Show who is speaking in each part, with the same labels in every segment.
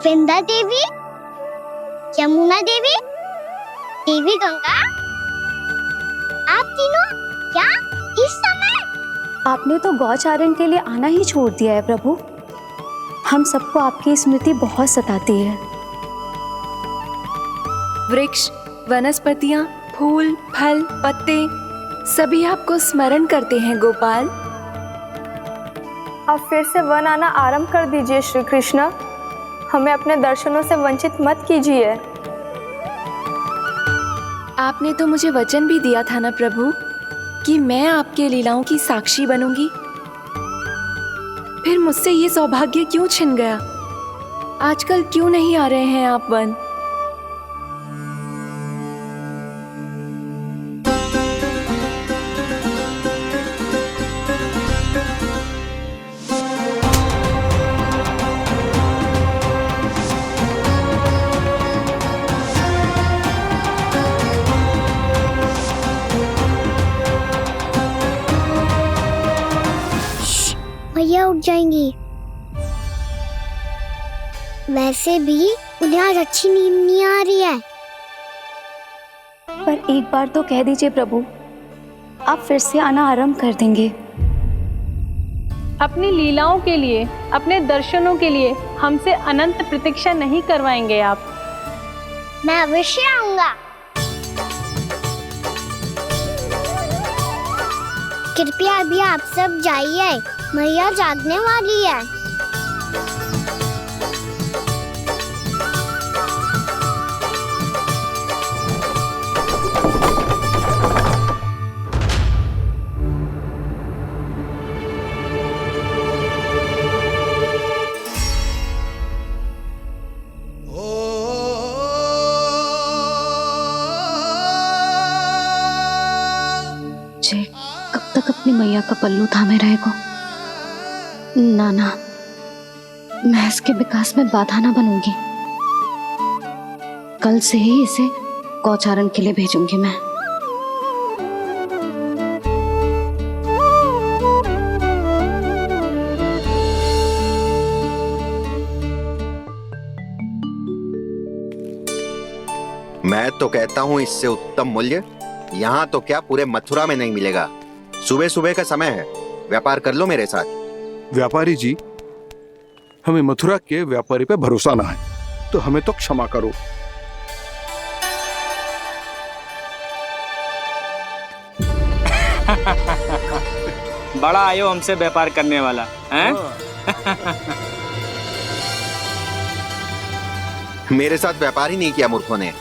Speaker 1: वृंदा देवी, यमुना देवी, देवी गंगा, आप तीनों क्या इस समय?
Speaker 2: आपने तो गौचारण के लिए आना ही छोड़ दिया है प्रभु। हम सबको आपकी स्मृति बहुत सताती है।
Speaker 3: वृक्ष, वनस्पतियां, फूल, फल, पत्ते सभी आपको स्मरण करते हैं गोपाल।
Speaker 4: अब फिर से वन आना आरंभ कर दीजिए श्री कृष्ण। हमें अपने दर्शनों से वंचित मत कीजिए।
Speaker 3: आपने तो मुझे वचन भी दिया था ना प्रभु कि मैं आपके लीलाओं की साक्षी बनूंगी। फिर मुझसे ये सौभाग्य क्यों छिन गया? आजकल क्यों नहीं आ रहे हैं आप वन?
Speaker 1: भैया उठ जाएंगी। वैसे भी उन्हें आज अच्छी नींद नहीं आ रही है।
Speaker 2: पर एक बार तो कह दीजिए प्रभु, आप फिर से आना आरंभ कर देंगे।
Speaker 5: अपनी लीलाओं के लिए, अपने दर्शनों के लिए हमसे अनंत प्रतीक्षा नहीं करवाएंगे आप?
Speaker 1: मैं अवश्य आऊंगा। कृपया अभी आप सब जाइए, मैया जागने वाली है।
Speaker 2: जे कब तक अपनी मैया का पल्लू थामे रहेगा? ना, मैं इसके विकास में बाधा ना बनूंगी। कल से ही इसे गौचारण के लिए भेजूंगी मैं।
Speaker 6: मैं तो कहता हूँ इससे उत्तम मूल्य यहाँ तो क्या पूरे मथुरा में नहीं मिलेगा। सुबह सुबह का समय है, व्यापार कर लो मेरे साथ।
Speaker 7: व्यापारी जी, हमें मथुरा के व्यापारी पे भरोसा ना है, तो हमें तो क्षमा करो।
Speaker 8: बड़ा आयो हमसे व्यापार करने वाला हैं?
Speaker 6: मेरे साथ व्यापार ही नहीं किया मूर्खों ने।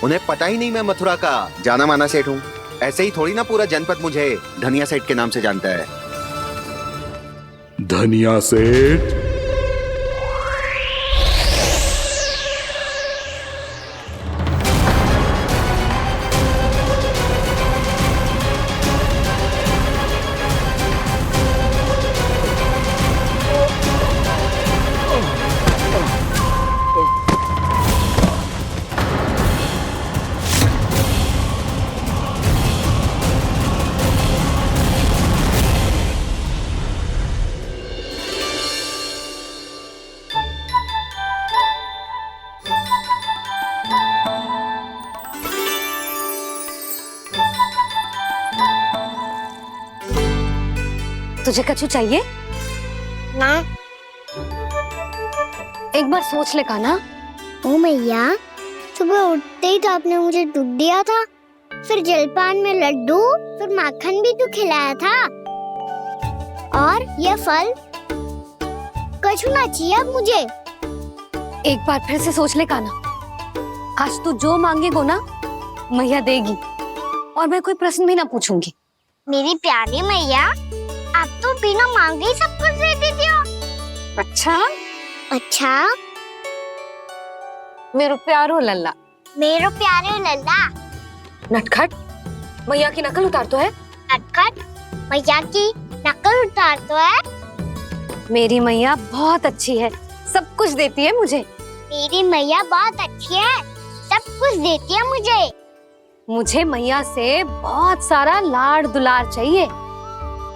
Speaker 6: उन्हें पता ही नहीं मैं मथुरा का जाना माना सेठ हूँ। ऐसे ही थोड़ी ना पूरा जनपद मुझे धनिया सेठ के नाम से जानता है।
Speaker 7: धनिया सेठ?
Speaker 2: तुझे कछु चाहिए?
Speaker 1: ना।
Speaker 2: एक बार सोच ले कान्हा।
Speaker 1: ओ मैया, सुबह उठते ही तो आपने मुझे दूध दिया था, फिर जलपान में लड्डू, फिर माखन भी तो खिलाया था। और ये फल कछु ना चाहिए अब मुझे।
Speaker 2: एक बार फिर से सोच ले कान्हा। आज तू जो मांगेगो ना, मैया देगी, और मैं कोई प्रश्न भी ना पूछूंगी।
Speaker 1: मेरी प्यारी मैया, आप तो बिना मांगे ही सब कुछ दे देती हो। अच्छा
Speaker 2: मेरो प्यारो लल्ला।
Speaker 1: मेरो प्यारे लल्ला।
Speaker 2: नटखट, मैया की नकल उतार तो है।
Speaker 1: नटखट, मैया की नकल उतार तो है।
Speaker 2: मेरी मैया बहुत अच्छी है, सब कुछ देती है मुझे।
Speaker 1: मेरी मैया बहुत अच्छी है, सब कुछ देती है मुझे।
Speaker 2: मुझे मैया से बहुत सारा लाड़ दुलार चाहिए।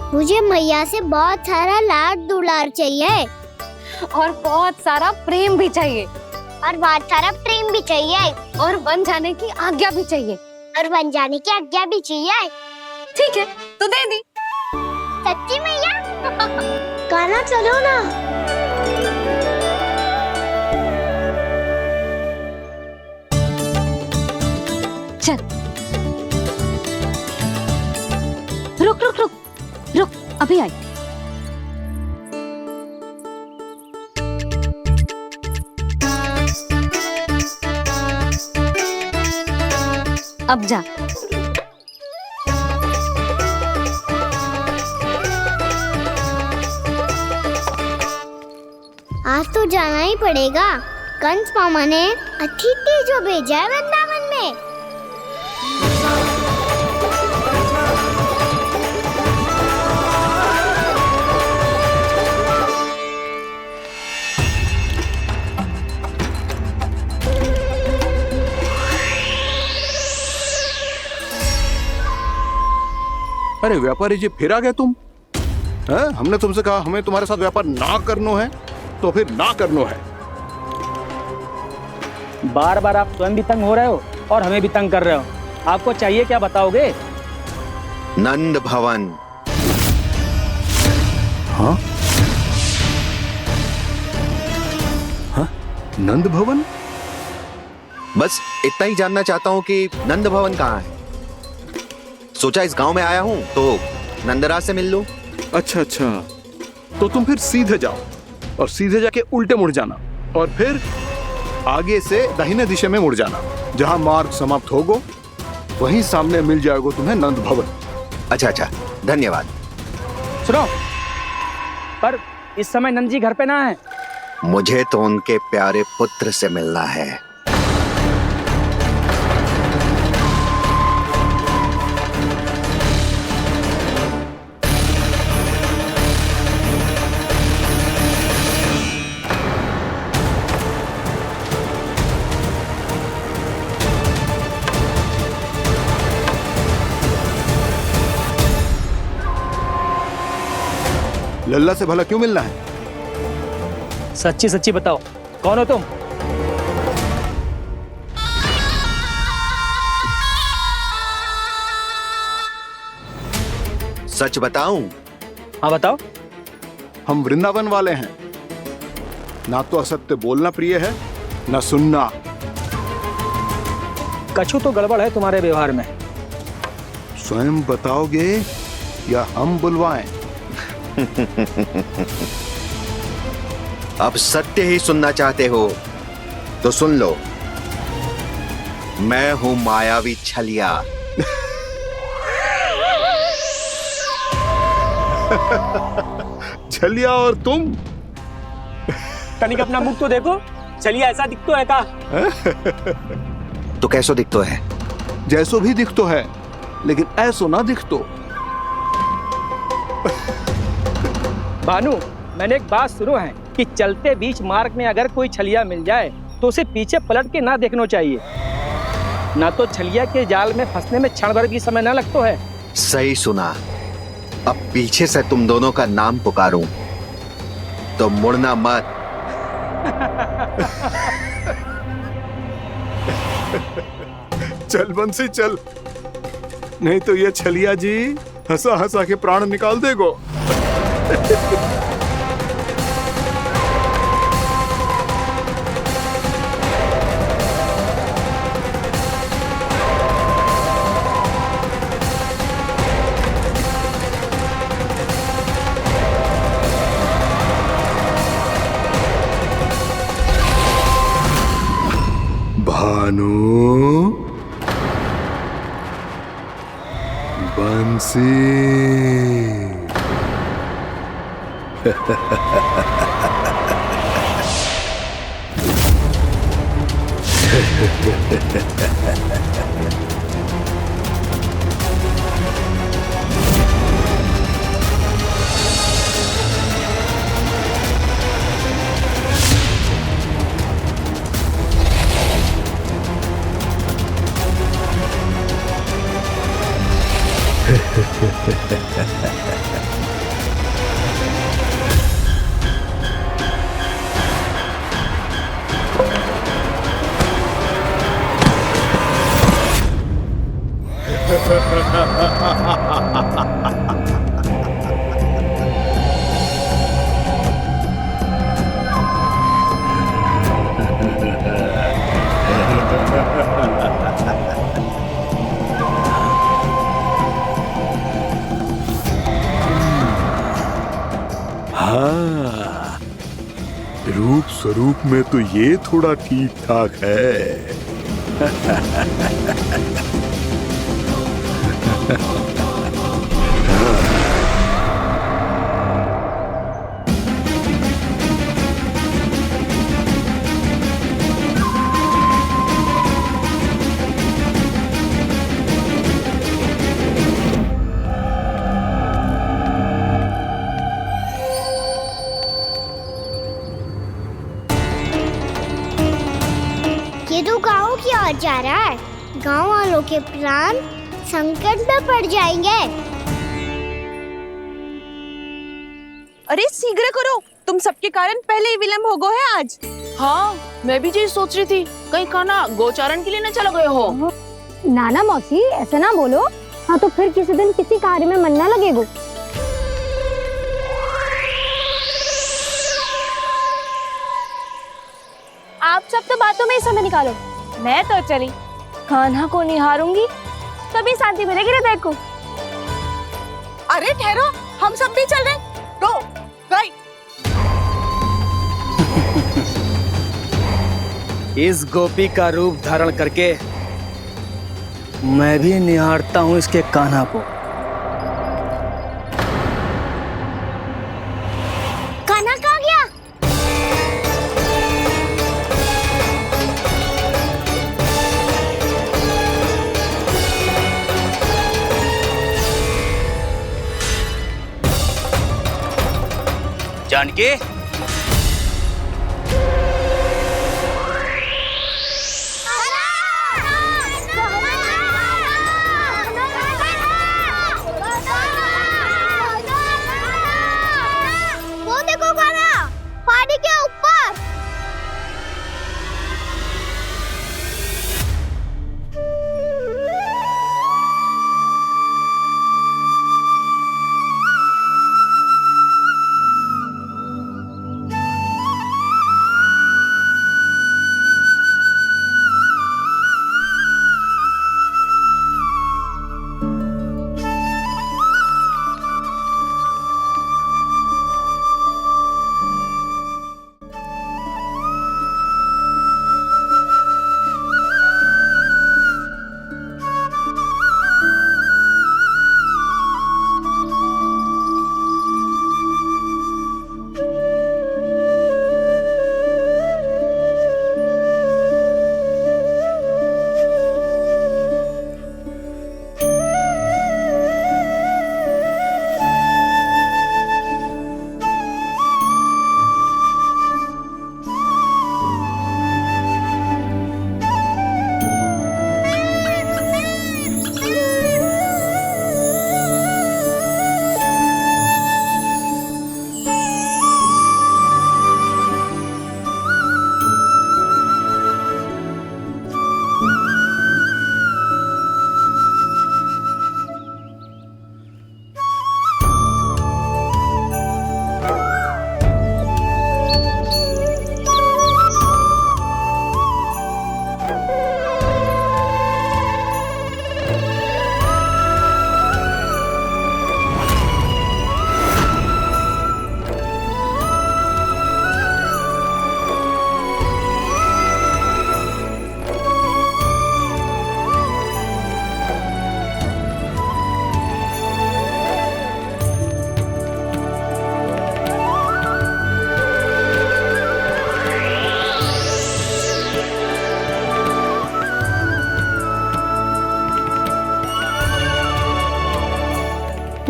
Speaker 1: मुझे मैया से बहुत सारा लाड दुलार चाहिए।
Speaker 2: और बहुत सारा प्रेम भी चाहिए,
Speaker 1: और बहुत सारा प्रेम भी चाहिए,
Speaker 2: और बन जाने की आज्ञा भी चाहिए।
Speaker 1: और बन जाने की आज्ञा भी चाहिए।
Speaker 2: ठीक है, तो दे दी।
Speaker 1: सच्ची मैया? गाना चलो ना।
Speaker 2: चल, रुक रुक रुक रुक, अभी आई। अब जा।
Speaker 1: आज तो जाना ही पड़ेगा। कंस मामा ने अतिथि जो भेजा है वृंदावन में।
Speaker 7: अरे व्यापारी जी, फिर आ गए तुम? हैं? हमने तुमसे कहा हमें तुम्हारे साथ व्यापार ना करनो है, तो फिर ना करनो है।
Speaker 8: बार बार आप स्वयं भी तंग हो रहे हो और हमें भी तंग कर रहे हो। आपको चाहिए क्या बताओगे?
Speaker 6: नंद भवन।
Speaker 7: हाँ? हाँ? नंद भवन?
Speaker 6: बस इतना ही जानना चाहता हूँ कि नंद भवन कहाँ है। सोचा इस गांव में आया हूँ तो नंदराज से मिल लूं।
Speaker 7: अच्छा अच्छा, तो तुम फिर सीधे जाओ और सीधे जाके उल्टे मुड़ जाना, और फिर आगे से दाहिने दिशा में मुड़ जाना। जहां मार्ग समाप्त होगो वहीं सामने मिल जाएगा तुम्हें नंद भवन।
Speaker 6: अच्छा अच्छा, धन्यवाद।
Speaker 8: सुनो, पर इस समय नंद जी घर पे ना है।
Speaker 6: मुझे तो उनके प्यारे पुत्र से मिलना है।
Speaker 7: लल्ला से भला क्यों मिलना है?
Speaker 8: सच्ची सच्ची बताओ, कौन हो तुम?
Speaker 6: सच बताऊं?
Speaker 8: हाँ बताओ।
Speaker 7: हम वृंदावन वाले हैं। ना तो असत्य बोलना प्रिय है, ना सुनना।
Speaker 8: कछु तो गड़बड़ है तुम्हारे व्यवहार में।
Speaker 7: स्वयं बताओगे या हम बुलवाएं?
Speaker 6: अब सत्य ही सुनना चाहते हो तो सुन लो। मैं हूं मायावी छलिया।
Speaker 7: छलिया और तुम?
Speaker 8: तनिक अपना मुख तो देखो, चलिए ऐसा दिखतो है का?
Speaker 6: तो कैसो दिखतो है?
Speaker 7: जैसो भी दिखतो है, लेकिन ऐसो ना दिखतो।
Speaker 8: भानु, मैंने एक बात सुनो है कि चलते बीच मार्ग में अगर कोई छलिया मिल जाए तो उसे पीछे पलट के ना देखना चाहिए, ना तो छलिया के जाल में फंसने में क्षण भर भी समय ना लगता है।
Speaker 6: सही सुना। अब पीछे से तुम दोनों का नाम पुकारूं तो मुड़ना मत।
Speaker 7: चल बंसी चल, नहीं तो ये छलिया जी हंसा हंसा के प्राण निकाल देगो। भानु, बंसी। हाँ, रूप स्वरूप में तो ये थोड़ा ठीक ठाक है।
Speaker 1: ये तो गाँव की ओर जा रहा है। गाँव वालों के प्राण संकट में पड़ जाएंगे।
Speaker 9: अरे शीघ्र करो, तुम सबके कारण पहले ही विलंब हो गए है आज। हाँ, मैं भी यही सोच रही थी, कहीं खाना गोचारण के लिए न चले गए हो।
Speaker 10: नाना मौसी ऐसे ना बोलो। हाँ तो फिर किसी दिन किसी कार्य में मन ना लगेगा।
Speaker 4: आप सब तो बातों में ही समय निकालो। मैं तो चली कान्हा को निहारूंगी, तभी शांति मिलेगी हृदय को।
Speaker 9: अरे ठहरो, हम सब भी चल रहे। रो गई।
Speaker 8: इस गोपी का रूप धारण करके मैं भी निहारता हूँ इसके कान्हा को।
Speaker 1: कान्हा कहाँ गया?
Speaker 8: जानकी,
Speaker 1: वो देखो कान्हा, पहाड़ी के ऊपर।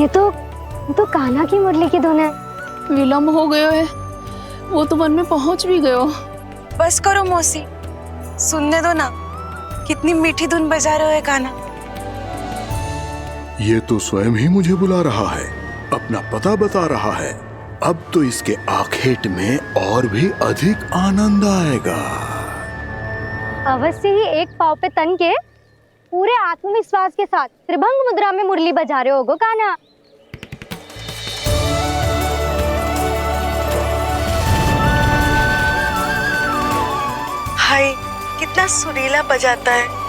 Speaker 10: ये तो कान्हा की मुरली की धुन है।
Speaker 9: विलंब हो गयो है, वो तो वन में पहुंच भी गयो।
Speaker 11: बस करो मौसी, सुनने दो ना, कितनी मीठी धुन बजा रहे हो कान्हा।
Speaker 7: ये तो स्वयं ही मुझे बुला रहा है, अपना पता बता रहा है। अब तो इसके आखेट में और भी अधिक आनंद आएगा।
Speaker 10: अवश्य ही एक पाँव पे तन के पूरे आत्मविश्वास के साथ त्रिभंग मुद्रा में मुरली बजा रहे होगो कान्हा।
Speaker 11: हाय, कितना सुरीला बजाता है।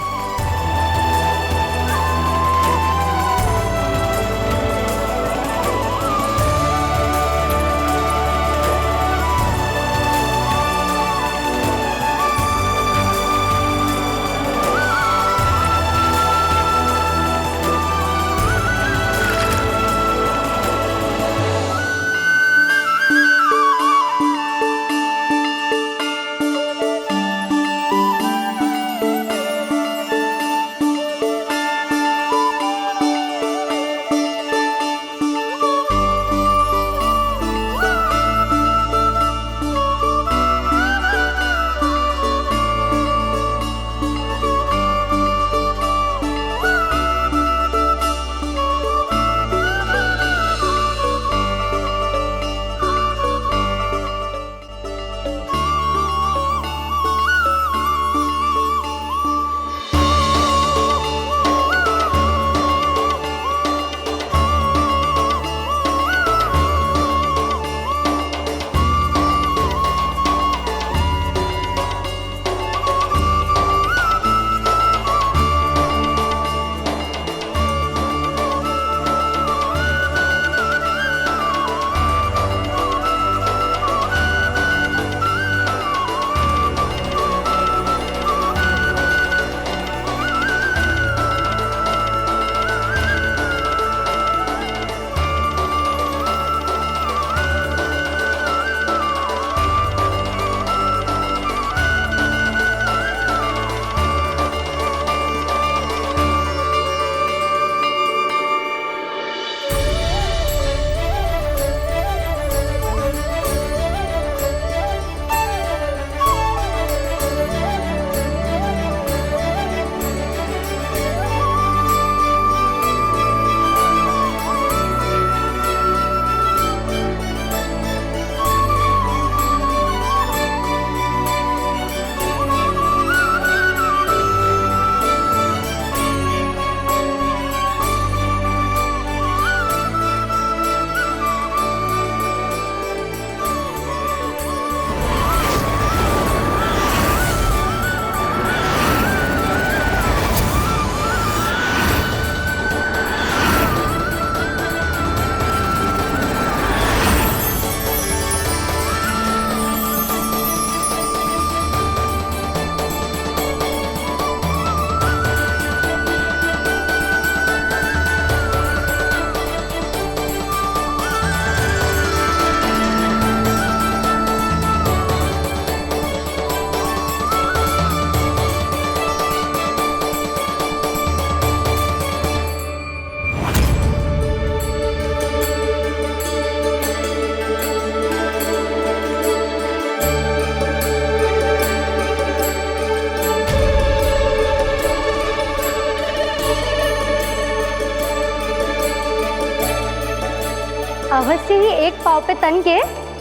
Speaker 10: अवश्य ही एक पाव पे तन के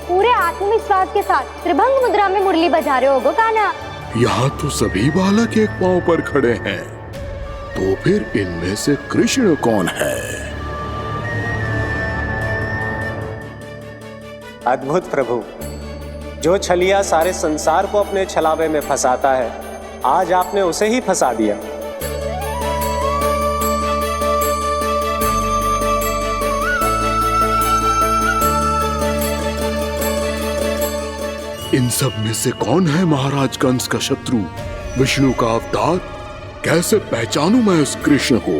Speaker 10: पूरे आत्मविश्वास के साथ त्रिभंग मुद्रा में मुरली बजा रहे होगो कान्हा।
Speaker 7: यहाँ तो सभी बालक एक पांव पर खड़े हैं, तो फिर इनमें से कृष्ण कौन है?
Speaker 12: अद्भुत प्रभु, जो छलिया सारे संसार को अपने छलावे में फंसाता है, आज आपने उसे ही फंसा दिया।
Speaker 7: इन सब में से कौन है महाराज कंस का शत्रु, विष्णु का अवतार? कैसे पहचानूं मैं उस कृष्ण को?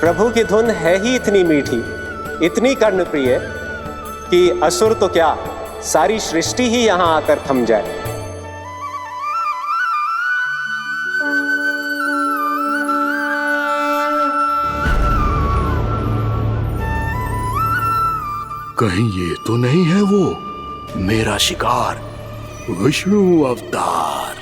Speaker 12: प्रभु की धुन है ही इतनी मीठी, इतनी कर्णप्रिय कि असुर तो क्या, सारी सृष्टि ही यहां आकर थम जाए।
Speaker 7: कहीं ये तो नहीं है वो मेरा शिकार, विष्णु अवतार?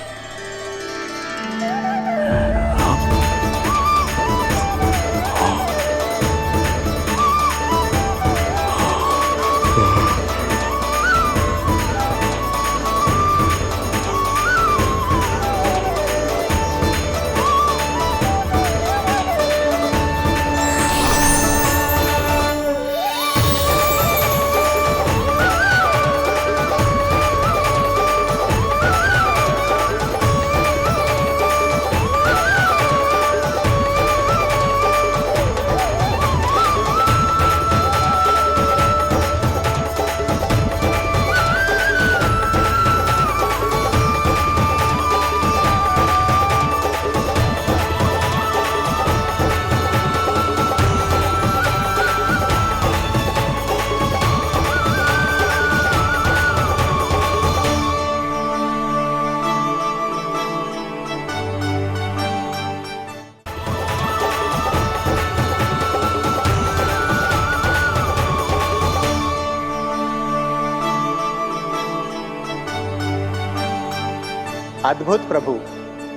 Speaker 12: अद्भुत प्रभु,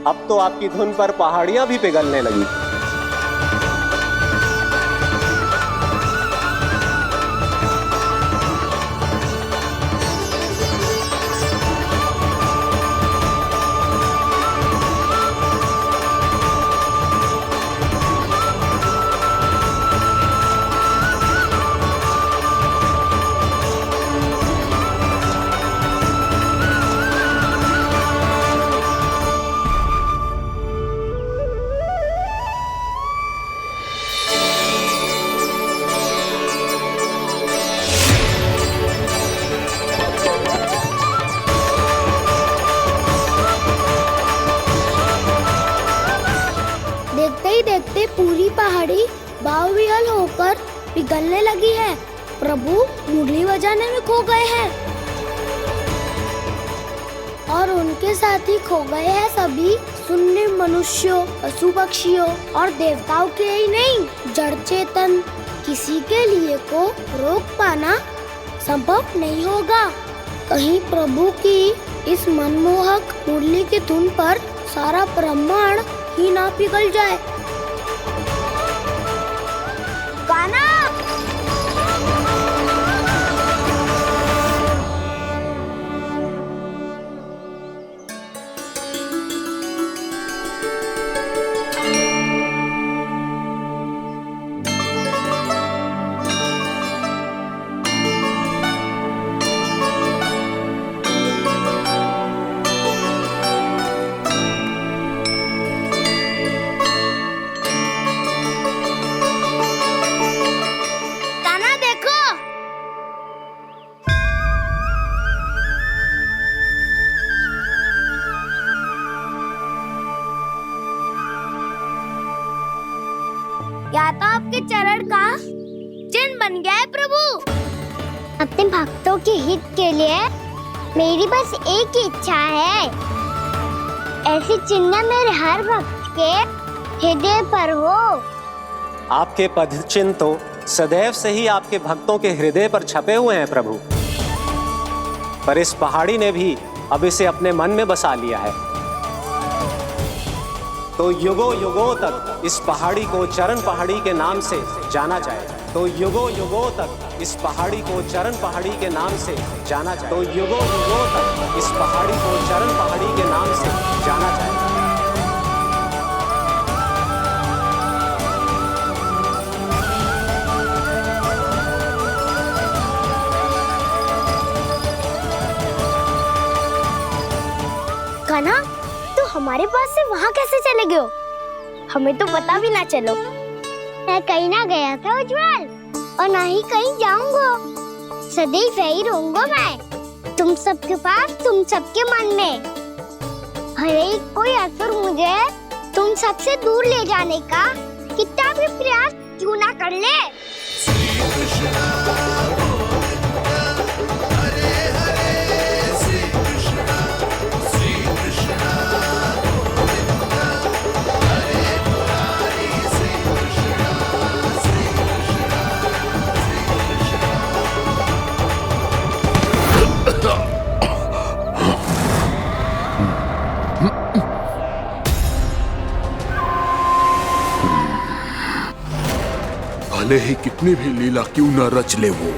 Speaker 12: अब तो आपकी धुन पर पहाड़ियां भी पिघलने लगी।
Speaker 1: देखते ही देखते पूरी पहाड़ी बावरियल होकर पिघलने लगी है। प्रभु मुरली बजाने में खो गए हैं और उनके साथ ही खो गए हैं सभी सुनने मनुष्यों, पशु पक्षियों और देवताओं के ही नहीं, जड़ चेतन किसी के लिए को रोक पाना संभव नहीं होगा। कहीं प्रभु की इस मनमोहक मुरली की धुन पर सारा ब्रह्मांड ही ना पिघल जाए। गाना या तो आपके चरण का चिन्ह बन गया है प्रभु। अपने भक्तों के हित के लिए मेरी बस एक ही इच्छा है, ऐसी चिन्ह मेरे हर भक्त के हृदय पर हो।
Speaker 12: आपके पद चिन्ह तो सदैव से ही आपके भक्तों के हृदय पर छपे हुए हैं प्रभु, पर इस पहाड़ी ने भी अब इसे अपने मन में बसा लिया है। तो युगों युगों तक इस पहाड़ी को चरण पहाड़ी के नाम से जाना जाए। तो युगों युगों तक इस पहाड़ी को चरण पहाड़ी के नाम से जाना जाए। तो युगों युगों तक इस पहाड़ी को चरण पहाड़ी के नाम से जाना जाए।
Speaker 1: कान्हा, तू हमारे पास से वहाँ कैसे चले गए हो? हमें तो पता भी ना चलो। मैं कहीं ना गया था उज्जवल, और ना ही कहीं जाऊंगा। सदैव यही रहूंगा मैं, तुम सबके पास, तुम सबके मन में। भले ही कोई असुर मुझे तुम सबसे दूर ले जाने का कितना भी प्रयास क्यों ना कर ले।
Speaker 7: भले ही कितनी भी लीला क्यों न रच ले वो,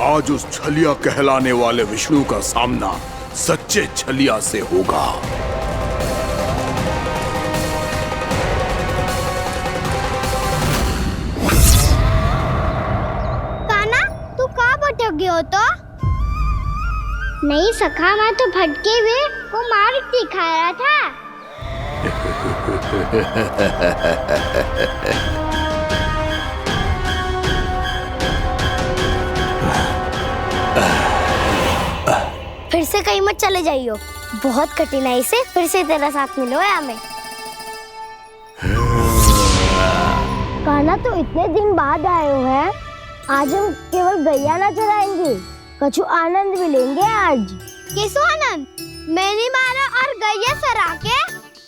Speaker 7: आज उस छलिया कहलाने वाले विष्णु का सामना सच्चे छलिया से होगा।
Speaker 1: कान्हा, तू कहाँ भटक गए हो? तो नहीं सखा, मैं तो भटके हुए को मार्ग दिखा रहा था। फिर से कहीं मत चले जाइयो, बहुत कठिनाई से फिर से तेरा साथ मिलो है हमें। कान्हा, तो इतने दिन बाद आए हो हैं, आज हम केवल गैया ना चराएंगे, कछु आनंद भी लेंगे आज। किसो आनंद? मैंने मारा और गैया चरा के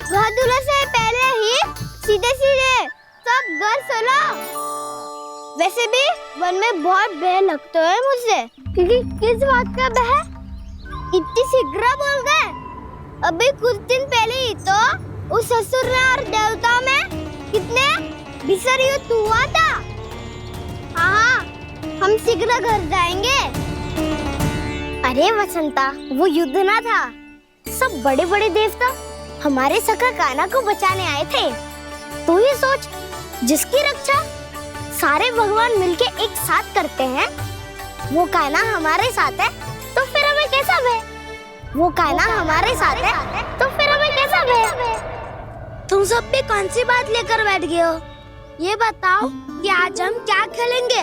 Speaker 1: घर दूल्हे से पहले ही सीधे सीधे सब घर चला। वैसे भी वन में बहुत भय लगता है मुझे, क्योंकि किस बात का भय? इतनी शीघ्र बोल गए। अभी कुछ दिन पहले ही तो उस ससुर और देवता में कितने भीषण युद्ध हुआ था। हाँ, हम शीघ्र घर जाएंगे। अरे वसंता, वो युद्ध ना था, सब बड़े बड़े देवता हमारे सखा कान्हा को बचाने आए थे। तू ही सोच, जिसकी रक्षा सारे भगवान मिलके एक साथ करते हैं, वो कान्हा हमारे साथ है तो फिर हमें कैसा भय? वो कान्हा हमारे साथ है तो फिर हमें कैसा भय? तुम सब भी कौन सी बात लेकर बैठ गए हो? ये बताओ कि आज हम क्या खेलेंगे?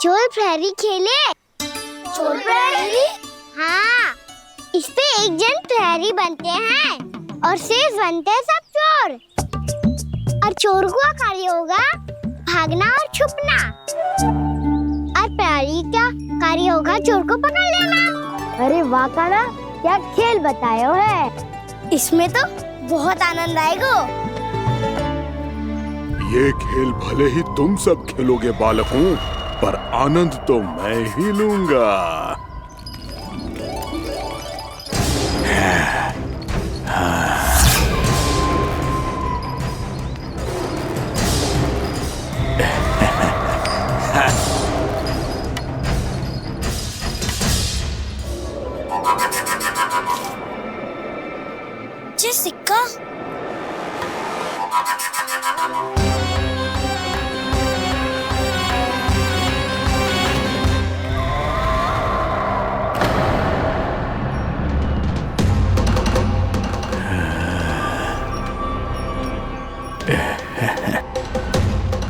Speaker 1: चोर प्रहरी खेले। चोर प्रहरी? हाँ, इस पे एक जन प्रहरी बनते हैं और शेष बनते हैं सब चोर। और चोर का कार्य होगा भागना और छुपना, और प्रहरी का कार्य होगा चोर को पकड़ लेना। अरे वाह कान्हा, क्या खेल बताए हो है। इसमें तो बहुत आनंद आएगा।
Speaker 7: ये खेल भले ही तुम सब खेलोगे बालकों, पर आनंद तो मैं ही लूंगा।
Speaker 1: ये सिक्का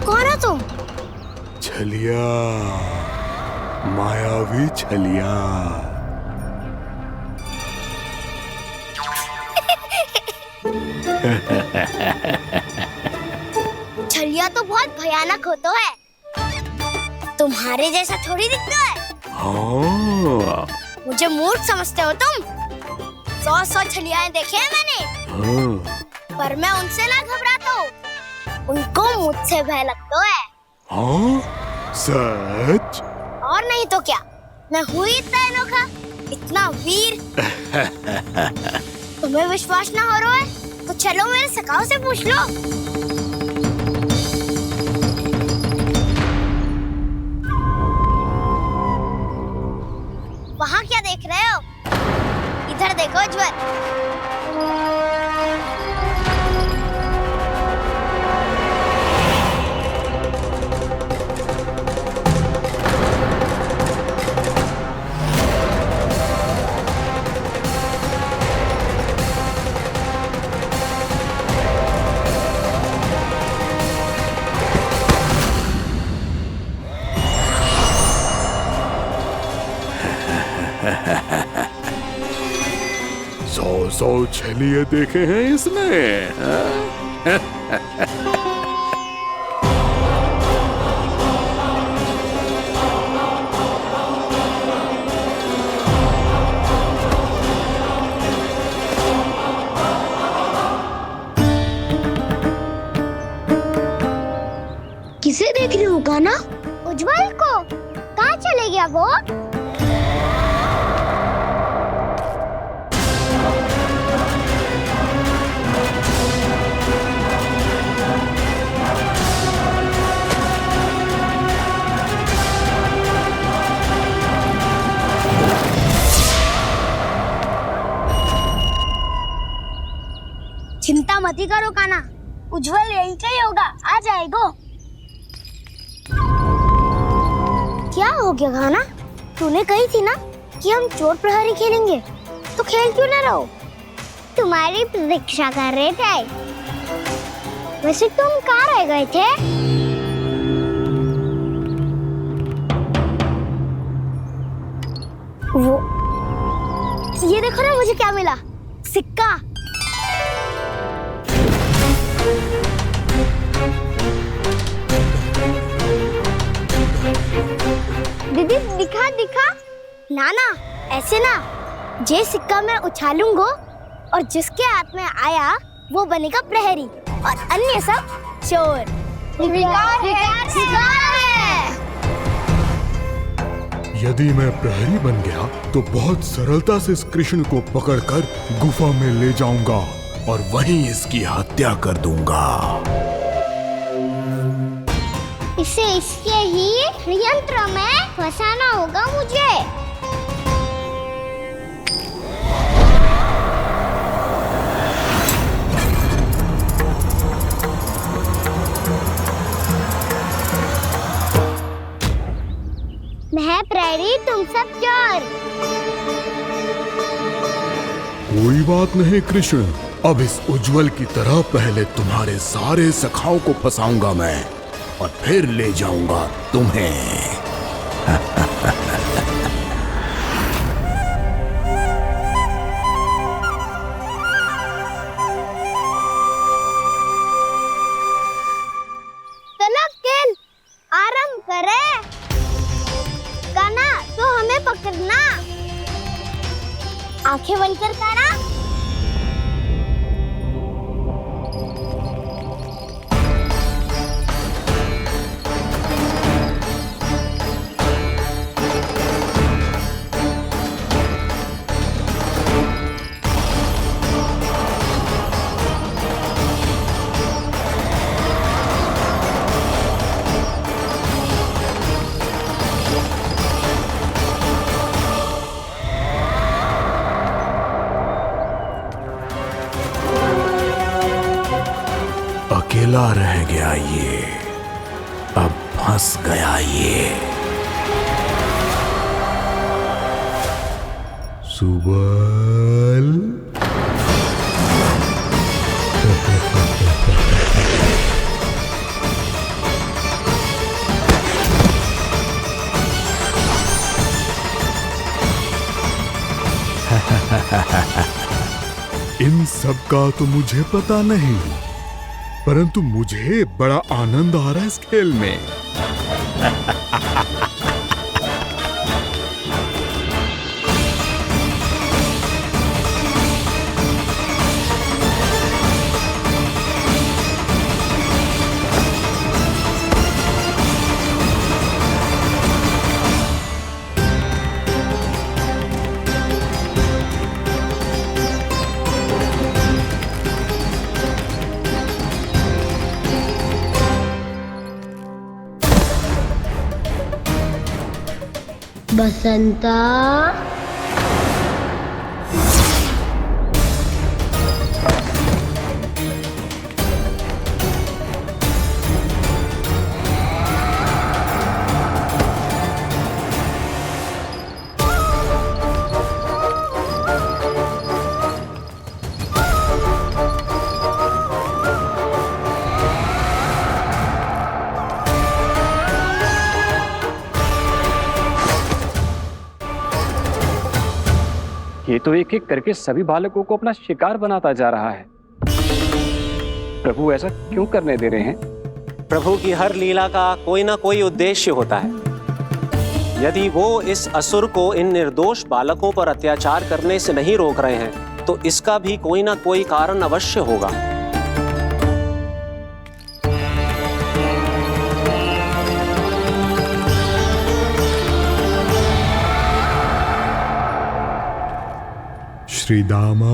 Speaker 1: कौन है तुम?
Speaker 7: छलिया, मायावी छलिया।
Speaker 1: छलिया तो बहुत भयानक होता है, तुम्हारे जैसा थोड़ी दिखता है।
Speaker 7: हाँ।
Speaker 1: मुझे मूर्ख समझते हो तुम? 100 छलियाएं देखे हैं मैंने।
Speaker 7: हाँ।
Speaker 1: पर मैं उनसे ना घबराता हूँ, उनको मुझसे भय लगता है।
Speaker 7: हाँ? सच?
Speaker 1: और नहीं तो क्या, मैं हूँ इतना अनोखा, इतना वीर। तुम्हें विश्वास ना हो रहा है तो चलो मेरे सखाओं से पूछ लो। वहाँ क्या देख रहे हो? इधर देखो उज्ज्वल।
Speaker 7: सौ छलिए देखे हैं इसने।
Speaker 1: किसे देख रही हो कान्हा? उज्ज्वल को। कहाँ चले गया वो? चिंता मत करो कान्हा, उज्ज्वल यही का ही होगा, आ जाएगा। क्या हो गया कान्हा? तूने कही थी ना कि हम चोर प्रहरी खेलेंगे, तो खेल क्यों ना रहो? तुम्हारी प्रतीक्षा कर रहे थे। वैसे तुम कहाँ रह गए थे? वो ये देखो ना, मुझे क्या मिला? सिक्का। दीदी दिखा दिखा। ना ना, ऐसे ना, जे सिक्का मैं उछालूंगा और जिसके हाथ में आया वो बनेगा प्रहरी, और अन्य सब चोर। स्वीकार है।
Speaker 13: यदि मैं प्रहरी बन गया तो बहुत सरलता से इस कृष्ण को पकड़कर गुफा में ले जाऊंगा और वहीं इसकी हत्या कर दूंगा।
Speaker 1: इसे इसके ही षड्यंत्र में फंसाना होगा मुझे। मैं प्रहरी, तुम सब चोर।
Speaker 13: कोई बात नहीं कृष्ण, अब इस उज्जवल की तरह पहले तुम्हारे सारे सखाओं को फंसाऊंगा मैं और फिर ले जाऊंगा तुम्हें।
Speaker 1: चलो खेल आरंभ करें। कान्हा, तो हमें पकड़ना। आंखें बंद कर कान्हा।
Speaker 13: अकेला रह गया ये, अब फंस गया ये। सुबल। इन सब का तो मुझे पता नहीं, परंतु मुझे बड़ा आनंद आ रहा है इस खेल में।
Speaker 1: बसंता,
Speaker 14: ये तो एक एक करके सभी बालकों को अपना शिकार बनाता जा रहा है। प्रभु ऐसा क्यों करने दे रहे हैं?
Speaker 12: प्रभु की हर लीला का कोई ना कोई उद्देश्य होता है। यदि वो इस असुर को इन निर्दोष बालकों पर अत्याचार करने से नहीं रोक रहे हैं तो इसका भी कोई ना कोई कारण अवश्य होगा।
Speaker 13: श्रीदामा,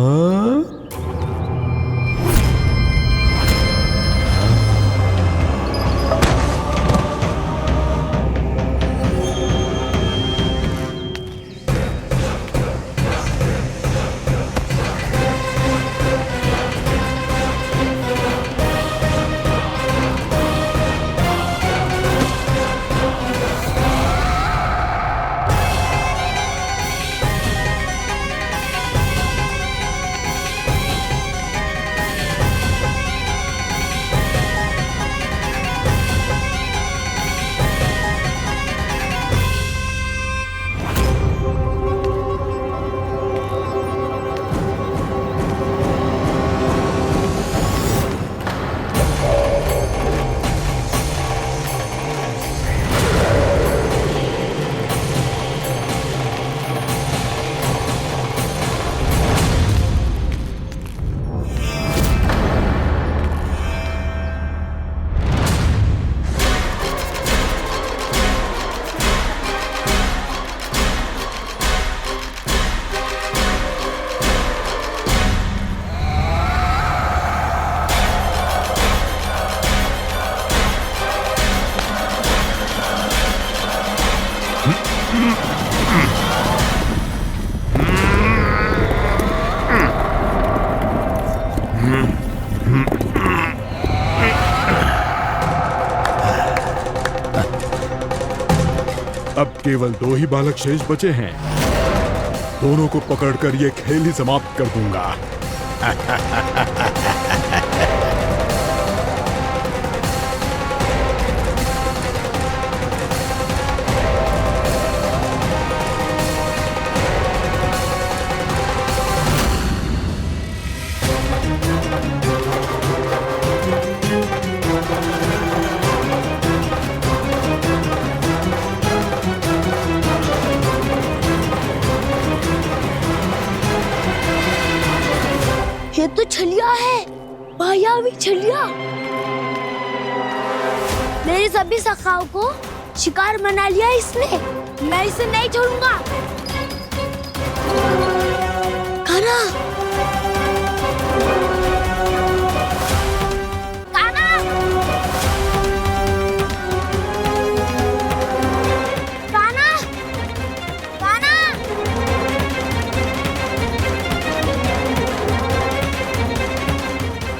Speaker 13: केवल 2 ही बालक शेष बचे हैं। दोनों को पकड़कर ये खेल ही समाप्त कर दूंगा।
Speaker 1: ये तो छलिया है, मायावी छलिया। मेरे सभी सखाओं को शिकार बना लिया इसने। मैं इसे नहीं छोड़ूंगा। कान्हा, कान्हा, कान्हा, कान्हा।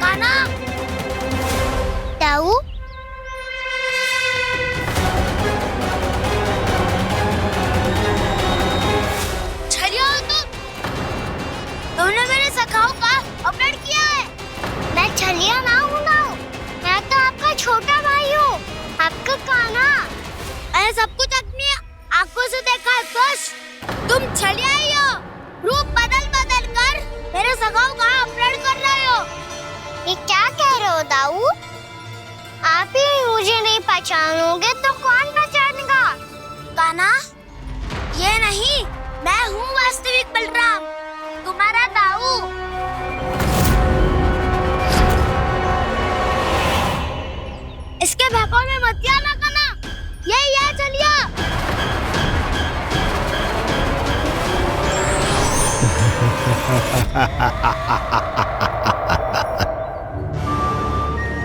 Speaker 1: कान्हा, ताऊ, छलिया हो तुमने मेरे सखाओं का अपहरण किया है। मैं छलिया ना हूँ ना, मैं तो आपका छोटा भाई हूँ, आपका कान्हा। मैंने सब कुछ अपनी आंखों से देखा है। बस तुम छलिया ही हो, रूप बदल बदल कर मेरे सखाओं का अपहरण कर रहे हो। ये क्या कह रहे हो दाऊ? आप ही मुझे नहीं पहचानोगे तो कौन पहचानेगा? कान्हा, ये नहीं, मैं हूँ वास्तविक बलराम, तुम्हारा दाऊ। इसके बहकावे में मत आना कान्हा, यही है छलिया।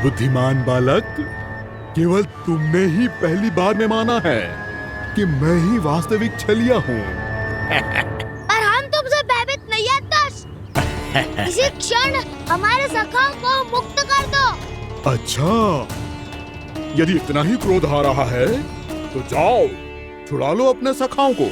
Speaker 13: बुद्धिमान बालक, केवल तुमने ही पहली बार में माना है कि मैं ही वास्तविक छलिया हूँ।
Speaker 1: पर हम तुमसे भयभीत नहीं है दस। इसी क्षण हमारे सखाओं को मुक्त कर दो।
Speaker 13: अच्छा, यदि इतना ही क्रोध आ रहा है तो जाओ, छुड़ा लो अपने सखाओं को।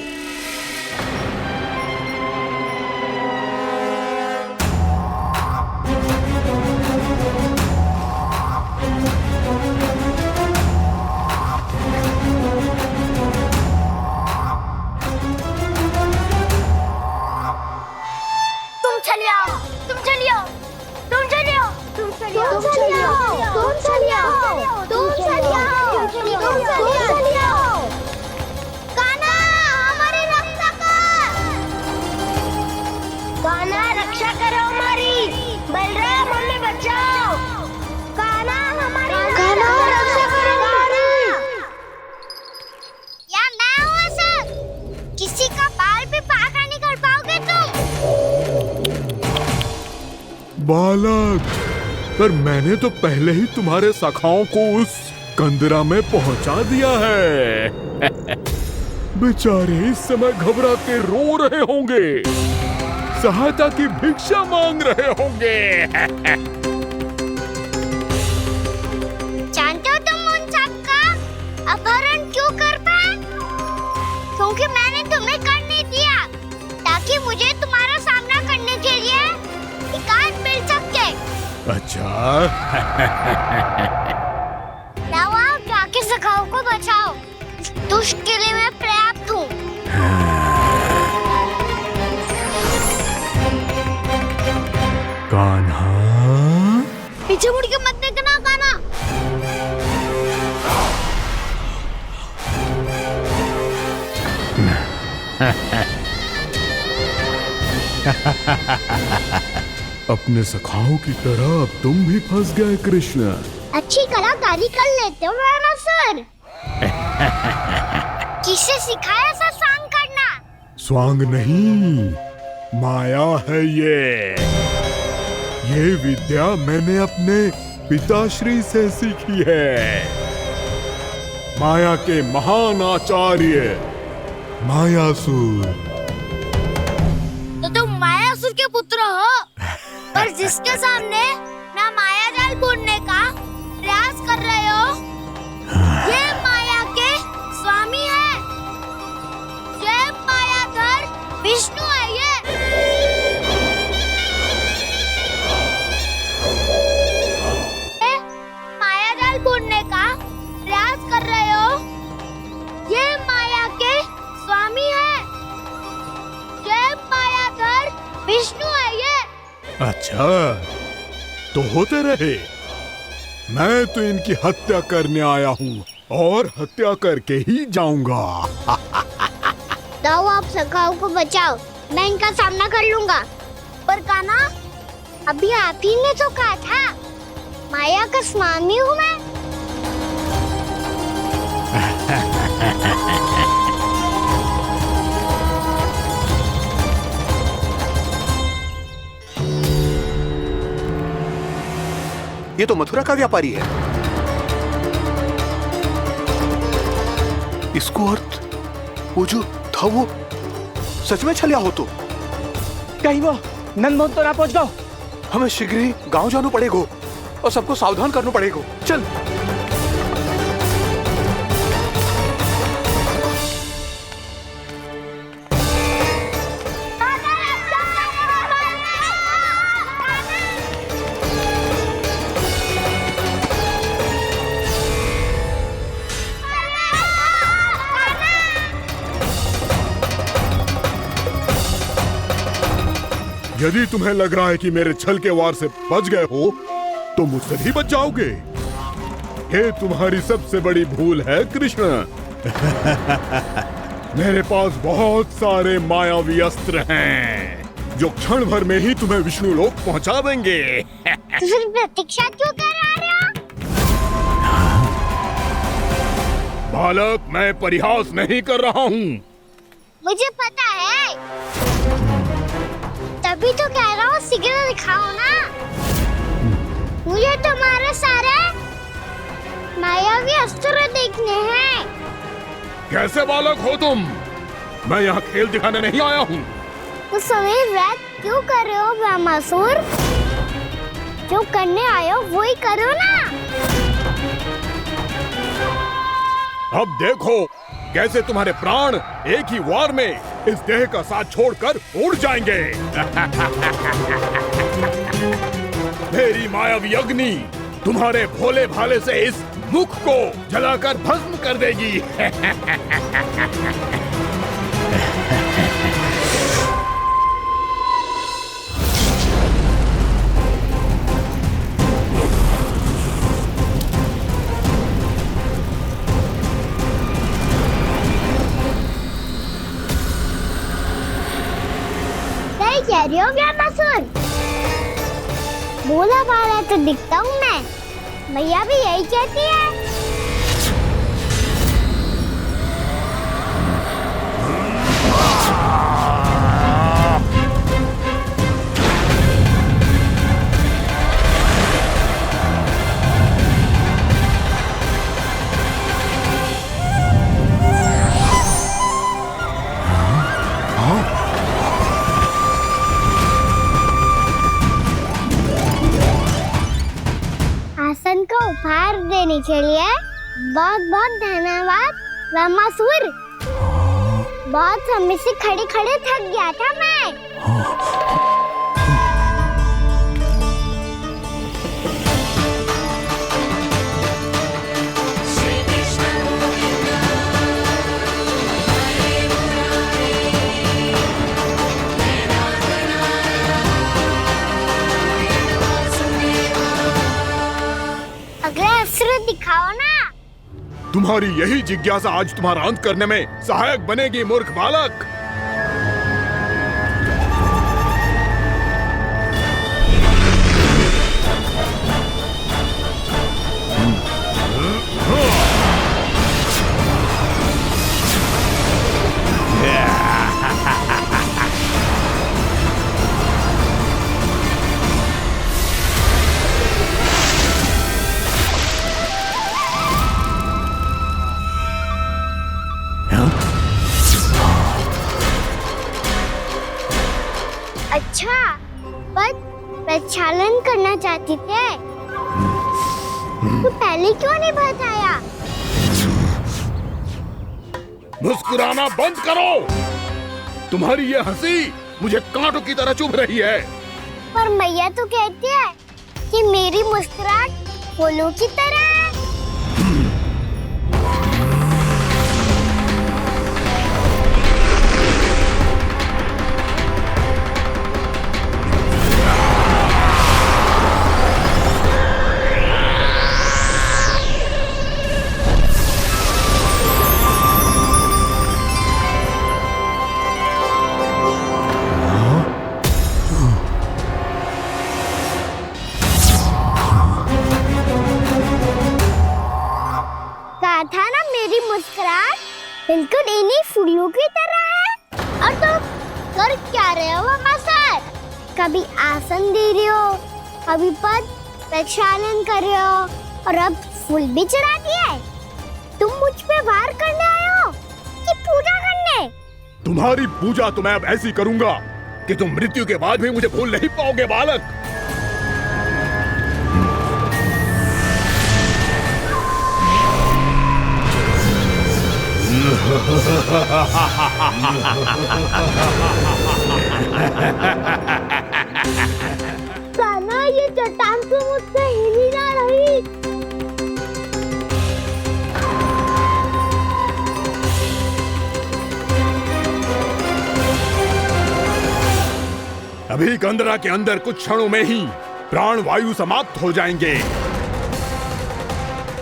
Speaker 1: तुम छलिया, तुम छलिया, तुम छलिया, तुम छलिया, तुम छलिया, तुम छलिया, तुम छलिया, तुम छलिया। कान्हा, हमारी रक्षा कर। कान्हा, रक्षा करो हमारी। बलराम, हमें बचाओ। कान्हा, हमारी रक्षा करो हमारी। या मैं हूँ ऐसा, किसी का बाल भी पाका नहीं कर पाओगे तुम।
Speaker 13: बालक, पर मैंने तो पहले ही तुम्हारे सखाओं को उस कंदरा में पहुंचा दिया है। बेचारे इस समय घबरा के रो रहे होंगे, सहायता की भिक्षा मांग रहे होंगे।
Speaker 1: जानते हो तुम उन सबका अपहरण क्यों कर पाए? क्योंकि मैंने तुम्हें कर नहीं दिया, ताकि मुझे तुम्हारा सामना करने के लिए एकांत मिल सके।
Speaker 13: अच्छा।
Speaker 1: लाओ, आओ, जाके सखाओं को बचाओ। इस दुष्ट के लिए मैं पर्याप्त हूँ।
Speaker 13: कान्हा,
Speaker 1: पीछे मुड़ के मत देखना कान्हा।
Speaker 13: अपने सखाओं की तरह अब तुम भी फंस गए कृष्ण।
Speaker 1: अच्छी कलाकारी कर लेते हो मेरा सर। किससे सिखाया ऐसा सांग करना?
Speaker 13: स्वांग नहीं, माया है ये विद्या मैंने अपने पिताश्री से सीखी है। माया के महान आचार्य मायासुर।
Speaker 1: तो तुम मायासुर के पुत्र हो, पर जिसके सामने मैं माया जाल बुनने का प्रयास कर रहे हो, ये माया के स्वामी है।
Speaker 13: अच्छा, तो होते रहे। मैं तो इनकी हत्या करने आया हूँ और हत्या करके ही जाऊंगा।
Speaker 1: दाऊ, आप सखाओ को बचाओ, मैं इनका सामना कर लूंगा। पर कान्हा, अभी आप ही ने तो कहा था माया का स्वामी हूँ मैं।
Speaker 7: ये तो मथुरा का व्यापारी है। इसको अर्थ वो जो था वो सच में छलिया हो तो
Speaker 8: कहीं वो नंदमोहन तो ना पहुंच गओ।
Speaker 7: हमें शीघ्र ही गांव जाना पड़ेगा और सबको सावधान करना पड़ेगा। चल।
Speaker 13: यदि तुम्हें लग रहा है कि मेरे छल के वार से बच गए हो तो मुझसे भी बच जाओगे। ये तुम्हारी सबसे बड़ी भूल है कृष्ण। मेरे पास बहुत सारे मायावी अस्त्र हैं जो क्षण भर में ही तुम्हें विष्णु लोक पहुंचा देंगे।
Speaker 1: तो फिर प्रतीक्षा क्यों कर रहे हो?
Speaker 13: बालक, मैं परिहास नहीं कर रहा हूँ।
Speaker 1: मुझे पता है, तभी तो कह रहा हूँ शीघ्र दिखाओ ना। मुझे तुम्हारे सारे मायावी अस्त्र देखने हैं।
Speaker 13: कैसे बालक हो तुम? मैं यहाँ खेल दिखाने नहीं आया हूँ।
Speaker 1: उस समय व्रत क्यों कर रहे हो ब्रह्मासुर? जो करने आए हो वो ही करो ना।
Speaker 13: अब देखो कैसे तुम्हारे प्राण एक ही वार में इस देह का साथ छोड़कर उड़ जाएंगे। मेरी मायावी अग्नि तुम्हारे भोले भाले से इस मुख को जलाकर भस्म कर देगी।
Speaker 1: कह रही हो ब्रह्मासुर? बोला बाला तो दिखता हूँ मैं। मैया भी यही कहती है। आसन का उपहार देने के लिए बहुत बहुत धन्यवाद ब्रह्मासुर। बहुत समय से खड़े खड़े थक गया था मैं। अगला अस्त्र दिखाओ ना।
Speaker 13: तुम्हारी यही जिज्ञासा आज तुम्हारा अंत करने में सहायक बनेगी मूर्ख बालक।
Speaker 1: अच्छा, पर प्रक्षालन करना चाहती थे तो पहले क्यों नहीं बताया?
Speaker 13: मुस्कुराना बंद करो। तुम्हारी ये हंसी मुझे कांटों की तरह चुभ रही है।
Speaker 1: पर मैया तो कहती है कि मेरी मुस्कुराहट फूलों की तरह है। बिल्कुल इन्हीं फूलों की तरह है। और तुम कर क्या रहे हो वहाँ सर? कभी आसन दे रहे हो, कभी पद प्रक्षालन कर रहे हो और अब फूल भी चढ़ा दिए। तुम मुझ पे वार करने आए हो कि पूजा करने?
Speaker 13: तुम्हारी पूजा तो मैं अब ऐसी करूंगा कि तुम मृत्यु के बाद भी मुझे भूल नहीं पाओगे बालक।
Speaker 1: कान्हा, ये चट्टान तो मुझसे हिल ही ना रही।
Speaker 13: अभी कंदरा के अंदर कुछ क्षणों में ही प्राण वायु समाप्त हो जाएंगे।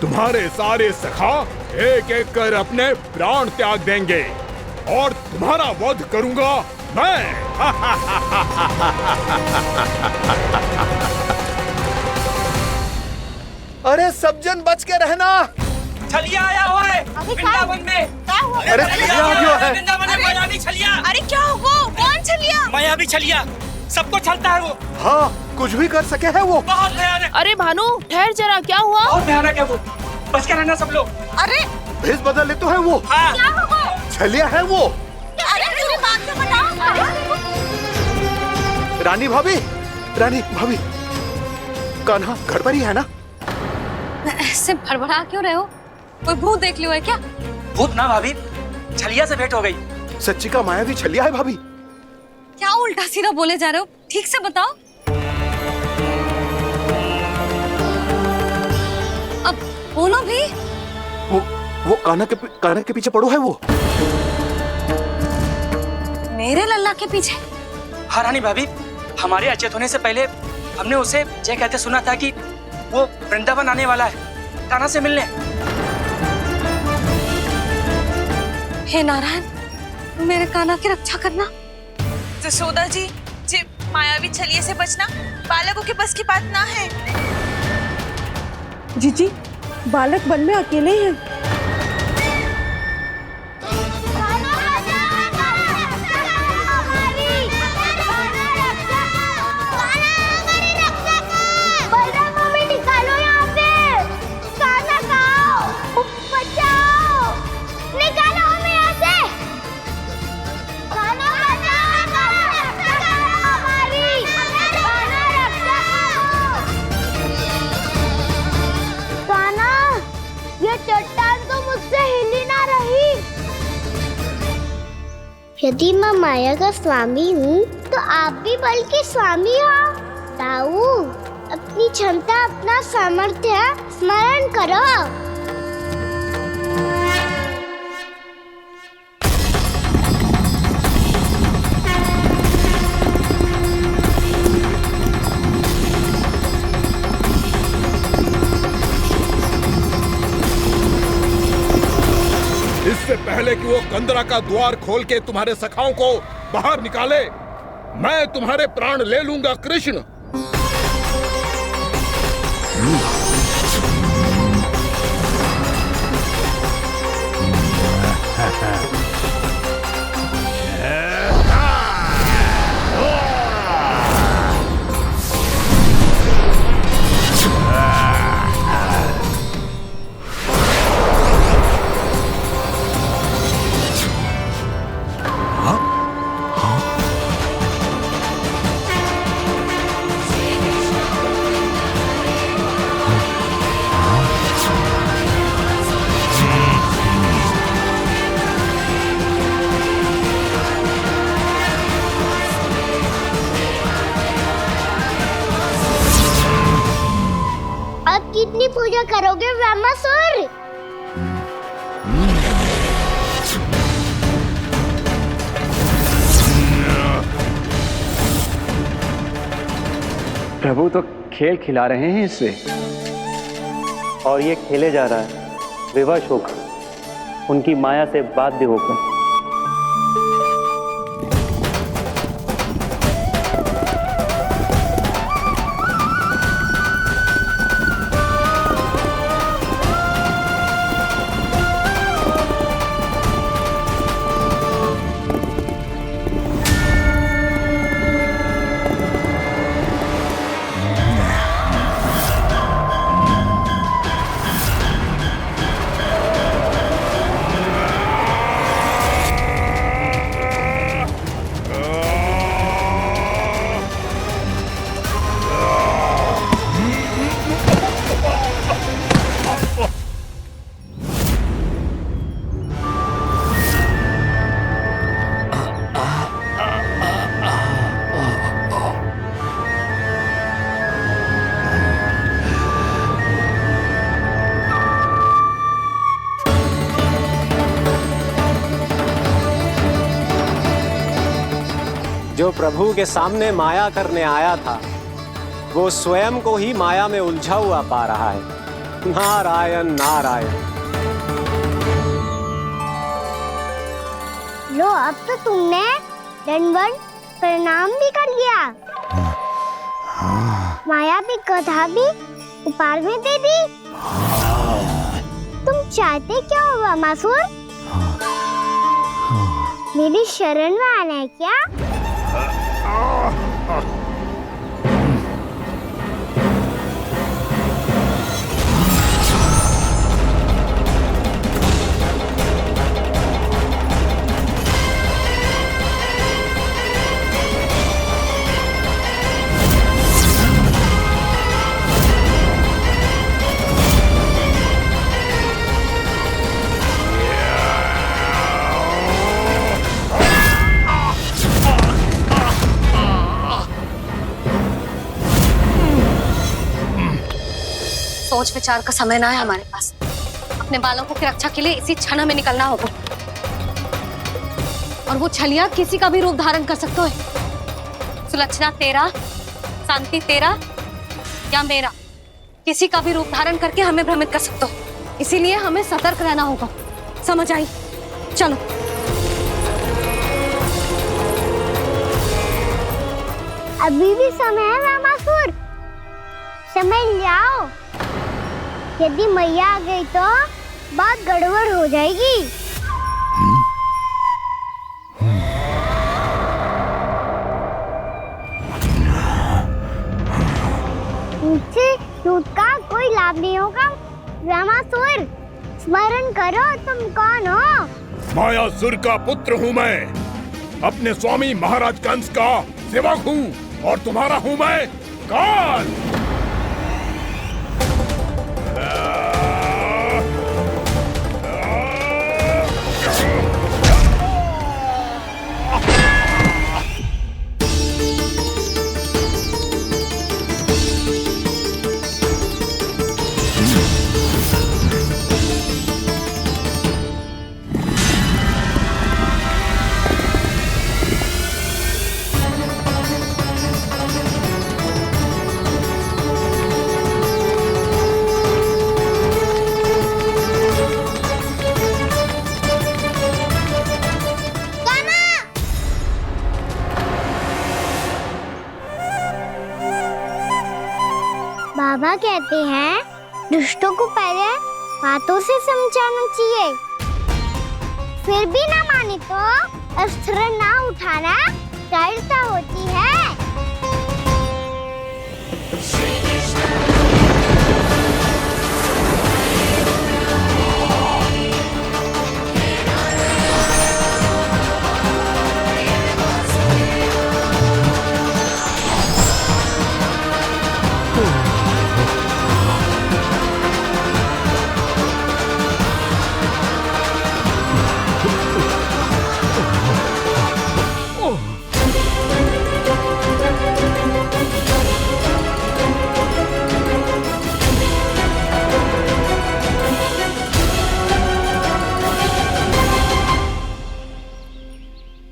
Speaker 13: तुम्हारे सारे सखा एक एक कर अपने प्राण त्याग देंगे और तुम्हारा वध करूंगा मैं।
Speaker 7: अरे सब जन बच के रहना।
Speaker 8: छलिया आया हुआ है वृंदावन में।
Speaker 7: अरे छलिया आ गया है।
Speaker 8: वृंदावन में मायावी छलिया।
Speaker 9: अरे क्या हुआ? कौन छलिया?
Speaker 8: मायावी छलिया, सबको छलता है वो।
Speaker 7: हाँ, कुछ भी कर सके है वो।
Speaker 8: बहुत भयानक।
Speaker 9: अरे भानु, ठहर जरा, क्या हुआ?
Speaker 8: बहुत भयानक है वो, बच के रहना सब लोग।
Speaker 9: अरे
Speaker 7: भेष बदल ले तो है वो।
Speaker 8: हाँ।
Speaker 9: क्या हुआ?
Speaker 7: छलिया है वो।
Speaker 9: अरे मेरी बात तो बताओ।
Speaker 7: रानी भाभी, रानी भाभी, कान्हा घर पर ही है ना?
Speaker 2: ऐसे भड़बड़ा क्यों रहे हो? कोई भूत देख लियो है क्या?
Speaker 8: भूत ना भाभी, छलिया से भेंट हो गई।
Speaker 7: सच्ची का मायावी छलिया है भाभी।
Speaker 2: क्या उल्टा सीधा बोले जा रहे हो? ठीक से बताओ। अब बोलो भी।
Speaker 7: वो कान्हा के पीछे पड़ो है वो।
Speaker 2: मेरे लल्ला के पीछे?
Speaker 8: हाँ रानी भाभी, हमारे अचेत होने से पहले हमने उसे ये कहते सुना था कि वो वृंदावन आने वाला है कान्हा से मिलने।
Speaker 2: हे नारायण, मेरे कान्हा की रक्षा करना।
Speaker 9: जसोदा जी, मायावी छलिए से बचना बालकों के बस की बात ना है।
Speaker 15: जीजी, बालक वन में अकेले हैं।
Speaker 1: यदि मैं माया का स्वामी हूँ तो आप भी बल के स्वामी हो। ताऊ, अपनी क्षमता, अपना सामर्थ्य स्मरण करो।
Speaker 13: इससे पहले कि वो कंदरा का द्वार खोल के तुम्हारे सखाओं को बाहर निकाले, मैं तुम्हारे प्राण ले लूंगा कृष्ण।
Speaker 1: कितनी पूजा करोगे ब्रह्मासुर?
Speaker 14: प्रभु तो खेल खिला रहे हैं इससे, और ये खेले जा रहा है विवश होकर, उनकी माया से बाध्य होकर।
Speaker 12: जो प्रभु के सामने माया करने आया था वो स्वयं को ही माया में उलझा हुआ पा रहा है। नारायण नारायण।
Speaker 1: लो, अब तो तुमने दंडवत प्रणाम भी कर लिया, माया भी कथा भी उपहार में दे दी। तुम चाहते क्या हो वामासुर? मेरी शरण में आना है क्या?
Speaker 2: सोच विचार का समय ना है हमारे पास। अपने बालकों की रक्षा के लिए इसी क्षण हमें निकलना होगा। और वो छलिया किसी का भी रूप धारण कर सकते है। सुलक्षणा तेरा, शांति तेरा या मेरा, किसी का भी रूप धारण करके हमें भ्रमित कर सकते हो। इसीलिए हमें सतर्क रहना होगा। समझ आई? चलो।
Speaker 1: अभी भी समय है वामासुर, समझ जाओ। यदि मैया आ गई तो बात गड़बड़ हो जाएगी। मुझसे झूठ का कोई लाभ नहीं होगा। वामासुर, स्मरण करो तुम कौन हो?
Speaker 13: मायासुर का पुत्र हूँ मैं, अपने स्वामी महाराज कंस का सेवक हूँ, और तुम्हारा हूँ मैं काल।
Speaker 1: बाबा कहते हैं दुष्टों को पहले बातों से समझाना चाहिए, फिर भी ना माने तो अस्त्र ना उठाना दृढ़ता होती है।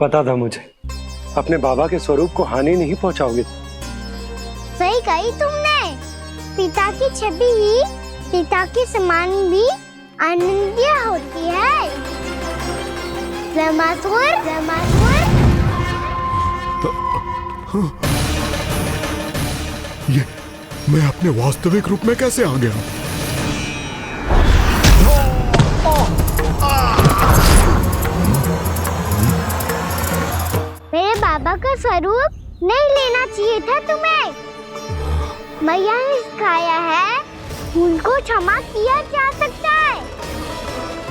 Speaker 12: पता था मुझे, अपने बाबा के स्वरूप को हानि नहीं पहुंचाओगे।
Speaker 1: सही कही तुमने। पिता की छवि ही पिता के समान भी आनंदीय होती है। वामासुर, वामासुर।
Speaker 13: ये मैं अपने वास्तविक रूप में कैसे आ गया?
Speaker 1: मेरे बाबा का स्वरूप नहीं लेना चाहिए था तुम्हें। मैया ने सिखाया है भूल को क्षमा किया जा सकता है,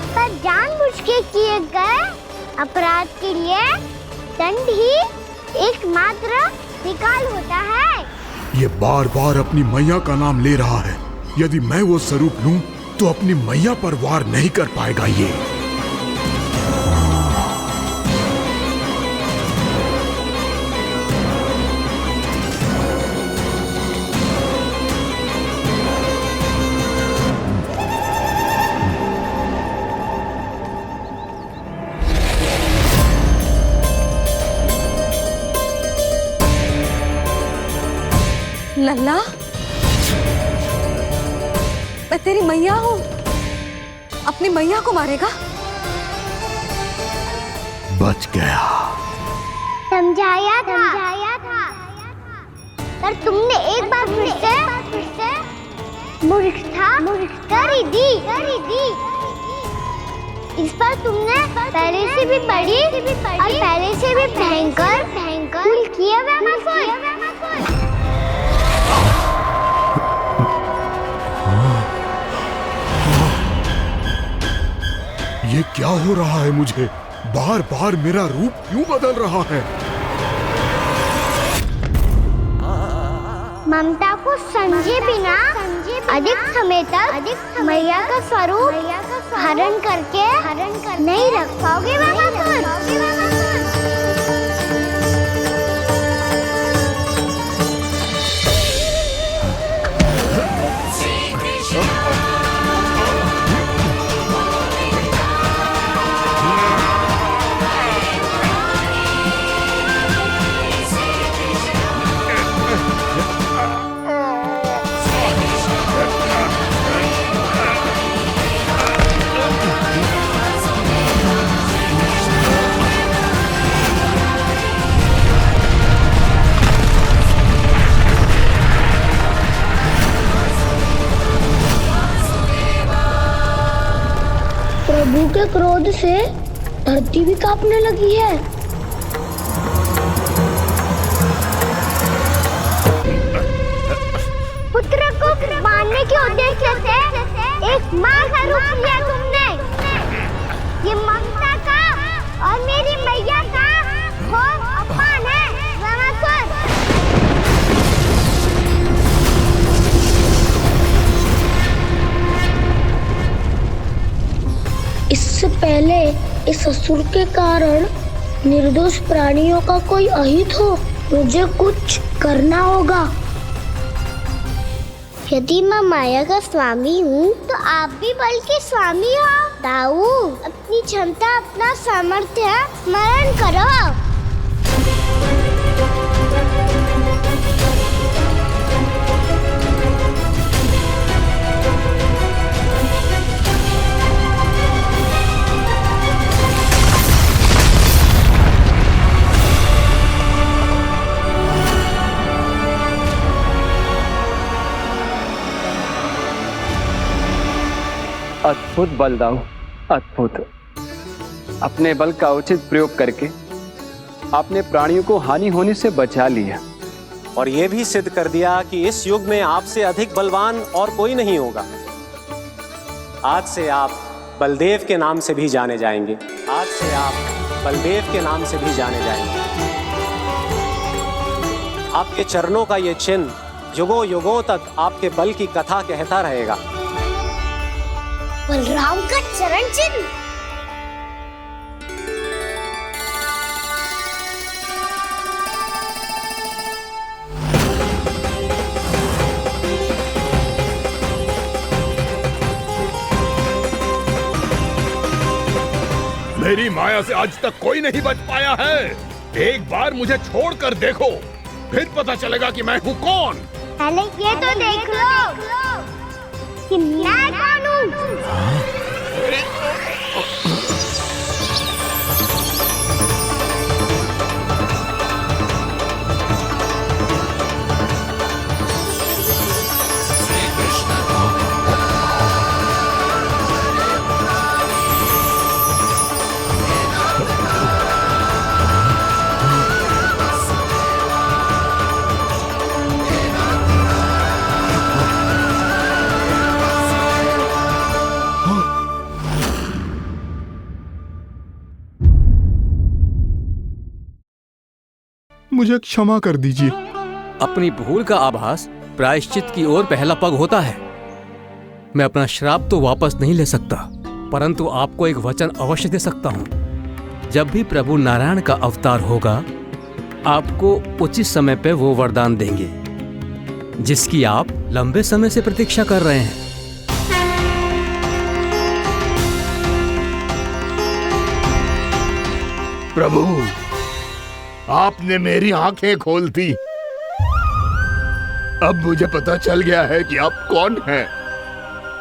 Speaker 1: पर जानबूझ के किए गए अपराध के लिए दंड ही एकमात्र विकल्प होता है।
Speaker 13: ये बार बार अपनी मैया का नाम ले रहा है। यदि मैं वो स्वरूप लूं तो अपनी मैया पर वार नहीं कर पाएगा ये।
Speaker 2: लल्ला, मैं तेरी मैया हूँ, अपनी मैया को मारेगा?
Speaker 13: बच गया।
Speaker 1: समझाया था पर तुमने एक बार फिर से मूर्खता कर ही दी। इस पर तुमने पहले से भी बड़ी और पहले से भी भयंकर भूल किया
Speaker 13: ये क्या हो रहा है मुझे? बार बार मेरा रूप क्यों बदल रहा है?
Speaker 1: ममता को समझे बिना अधिक समय तक मैया का स्वरूप हरण करके नहीं रख पाओगे प्रभु के क्रोध से धरती भी कांपने लगी है। पुत्र को मारने के उद्देश्य से एक मां का रूप लिया तुमने। ये ममता का और मेरी मैया का घोर अपमान है रामासुर। इससे पहले इस असुर के कारण निर्दोष प्राणियों का कोई अहित हो, मुझे कुछ करना होगा। यदि मैं माया का स्वामी हूँ तो आप भी बल के स्वामी हो। दाऊ, अपनी क्षमता, अपना सामर्थ्य स्मरण करो।
Speaker 14: अद्भुत बलदाऊ, अद्भुत। अपने बल का उचित प्रयोग करके आपने प्राणियों को हानि होने से बचा लिया
Speaker 12: और ये भी सिद्ध कर दिया कि इस युग में आपसे अधिक बलवान और कोई नहीं होगा। आज से आप बलदेव के नाम से भी जाने जाएंगे। आज से आप बलदेव के नाम से भी जाने जाएंगे। आपके चरणों का ये चिन्ह युगों युगों तक आपके बल की कथा कहता रहेगा।
Speaker 1: बलराम का चरण चिन्ह।
Speaker 13: मेरी माया से आज तक कोई नहीं बच पाया है। एक बार मुझे छोड़कर देखो, फिर पता चलेगा कि मैं हूँ कौन।
Speaker 1: पहले ये तो देख लो कि मैं कौन हूँ।
Speaker 13: मुझे क्षमा कर दीजिए।
Speaker 16: अपनी भूल का आभास प्रायश्चित की ओर पहला पग होता है। मैं अपना श्राप तो वापस नहीं ले सकता, परंतु आपको एक वचन अवश्य दे सकता हूं। जब भी प्रभु नारायण का अवतार होगा, आपको उचित समय पे वो वरदान देंगे जिसकी आप लंबे समय से प्रतीक्षा कर रहे हैं।
Speaker 13: प्रभु, आपने मेरी आंखें खोल दी। अब मुझे पता चल गया है कि आप कौन हैं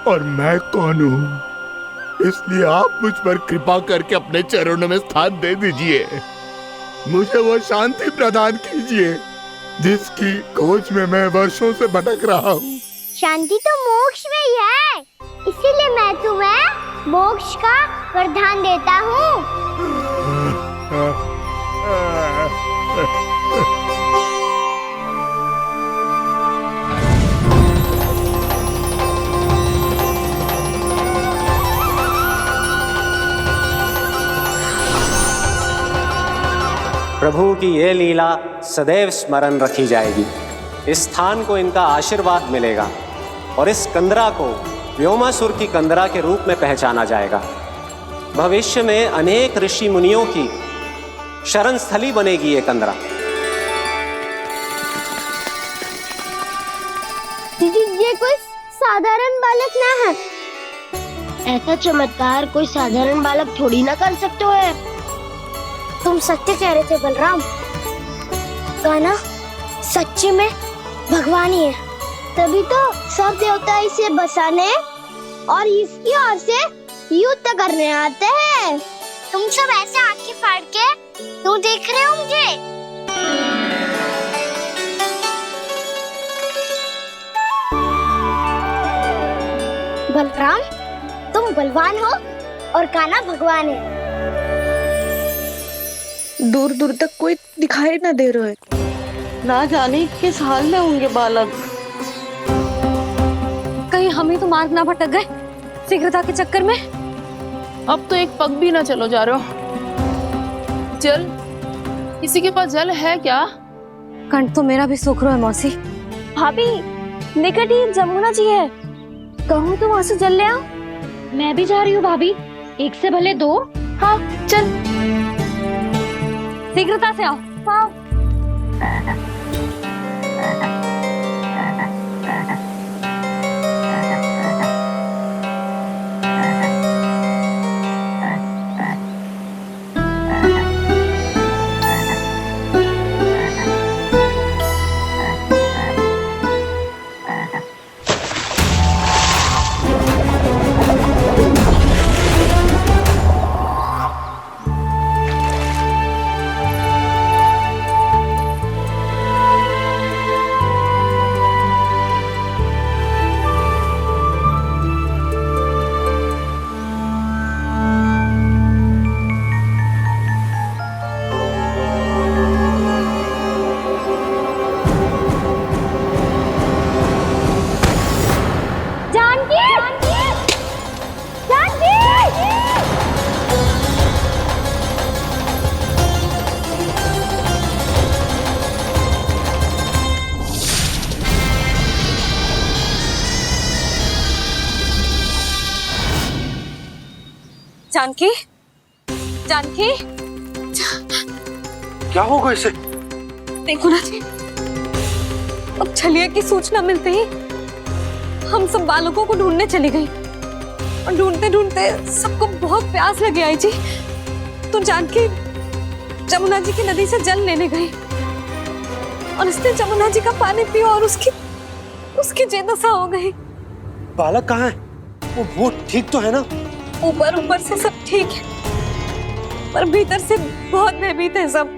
Speaker 13: और मैं कौन हूँ, इसलिए आप मुझ पर कृपा करके अपने चरणों में स्थान दे दीजिए। मुझे वो शांति प्रदान कीजिए जिसकी खोज में मैं वर्षों से भटक रहा हूँ।
Speaker 1: शांति तो मोक्ष में ही है, इसीलिए मैं तुम्हें मोक्ष का वरदान देता हूँ।
Speaker 12: प्रभु की ये लीला सदैव स्मरण रखी जाएगी। इस स्थान को इनका आशीर्वाद मिलेगा और इस कंदरा को व्योमासुर की कंदरा के रूप में पहचाना जाएगा। भविष्य में अनेक ऋषि मुनियों की शरण स्थली बनेगी ये कंदरा।
Speaker 1: दीदी, ये कोई साधारण बालक ना है। ऐसा चमत्कार कोई साधारण बालक थोड़ी ना कर सकते हो। तुम सत्य कह रहे थे बलराम, गाना सच्ची में भगवान ही है, तभी तो सब देवता इसे बसाने और इसकी ओर से युद्ध करने आते हैं। तुम सब ऐसे आंखें फाड़ के क्यों देख रहे हो मुझे? बलराम, तुम बलवान हो और कान्हा भगवान है।
Speaker 15: दूर दूर तक कोई दिखाई न दे रहा है। ना जाने किस हाल में होंगे बालक।
Speaker 2: कहीं हम ही तो मार्ग ना भटक गए शीघ्रता के चक्कर में।
Speaker 9: अब तो एक पग भी ना चलो जा रहे हो। जल, किसी के पास जल है क्या?
Speaker 2: कंठ तो मेरा भी सूख रहा है मौसी।
Speaker 4: भाभी, निकट ही जमुना जी है, कहूँ तो वहाँ से जल ले आओ।
Speaker 10: मैं भी जा रही हूँ भाभी, एक से भले दो।
Speaker 4: हाँ चल,
Speaker 2: शीघ्रता से आओ।
Speaker 4: हाँ।
Speaker 2: जानकी, जानकी,
Speaker 17: क्या होगा इसे?
Speaker 2: देखो ना जी, अब छलिया की सूचना मिलते ही हम सब बालकों को ढूंढने चली गई और ढूंढते ढूंढते सबको बहुत प्यास लगी आई जी। तो जानकी जमुना जी की नदी से जल लेने गई और उसने जमुना जी का पानी पिया और उसकी जेदशा हो गई।
Speaker 17: बालक कहाँ है? वो ठीक तो है ना?
Speaker 2: ऊपर से सब ठीक है, पर भीतर से बहुत भयभीत है सब।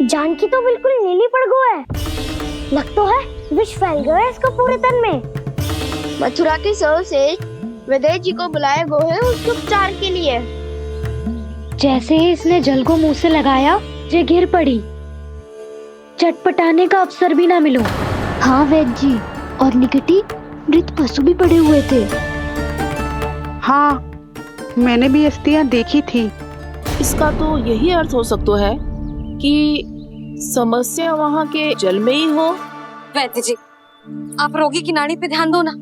Speaker 1: जानकी तो बिल्कुल नीली पड़ गई है, लग तो है विष फैल गया है इसको पूरे तन में। मथुरा के सर्वश्रेष्ठ विदेह जी को बुलाए गए हैं उसके उपचार के लिए।
Speaker 10: जैसे ही इसने जल को मुंह से लगाया, जे गिर पड़ी। चटपटाने का अवसर भी ना मिलो। हाँ वैद्य जी, और निकटी मृत पशु भी पड़े हुए थे।
Speaker 15: हाँ, मैंने भी अस्थियां देखी थी।
Speaker 9: इसका तो यही अर्थ हो सकता है कि समस्या वहाँ के जल में ही हो।
Speaker 2: वैद्य जी, आप रोगी की नाड़ी पे ध्यान दो ना।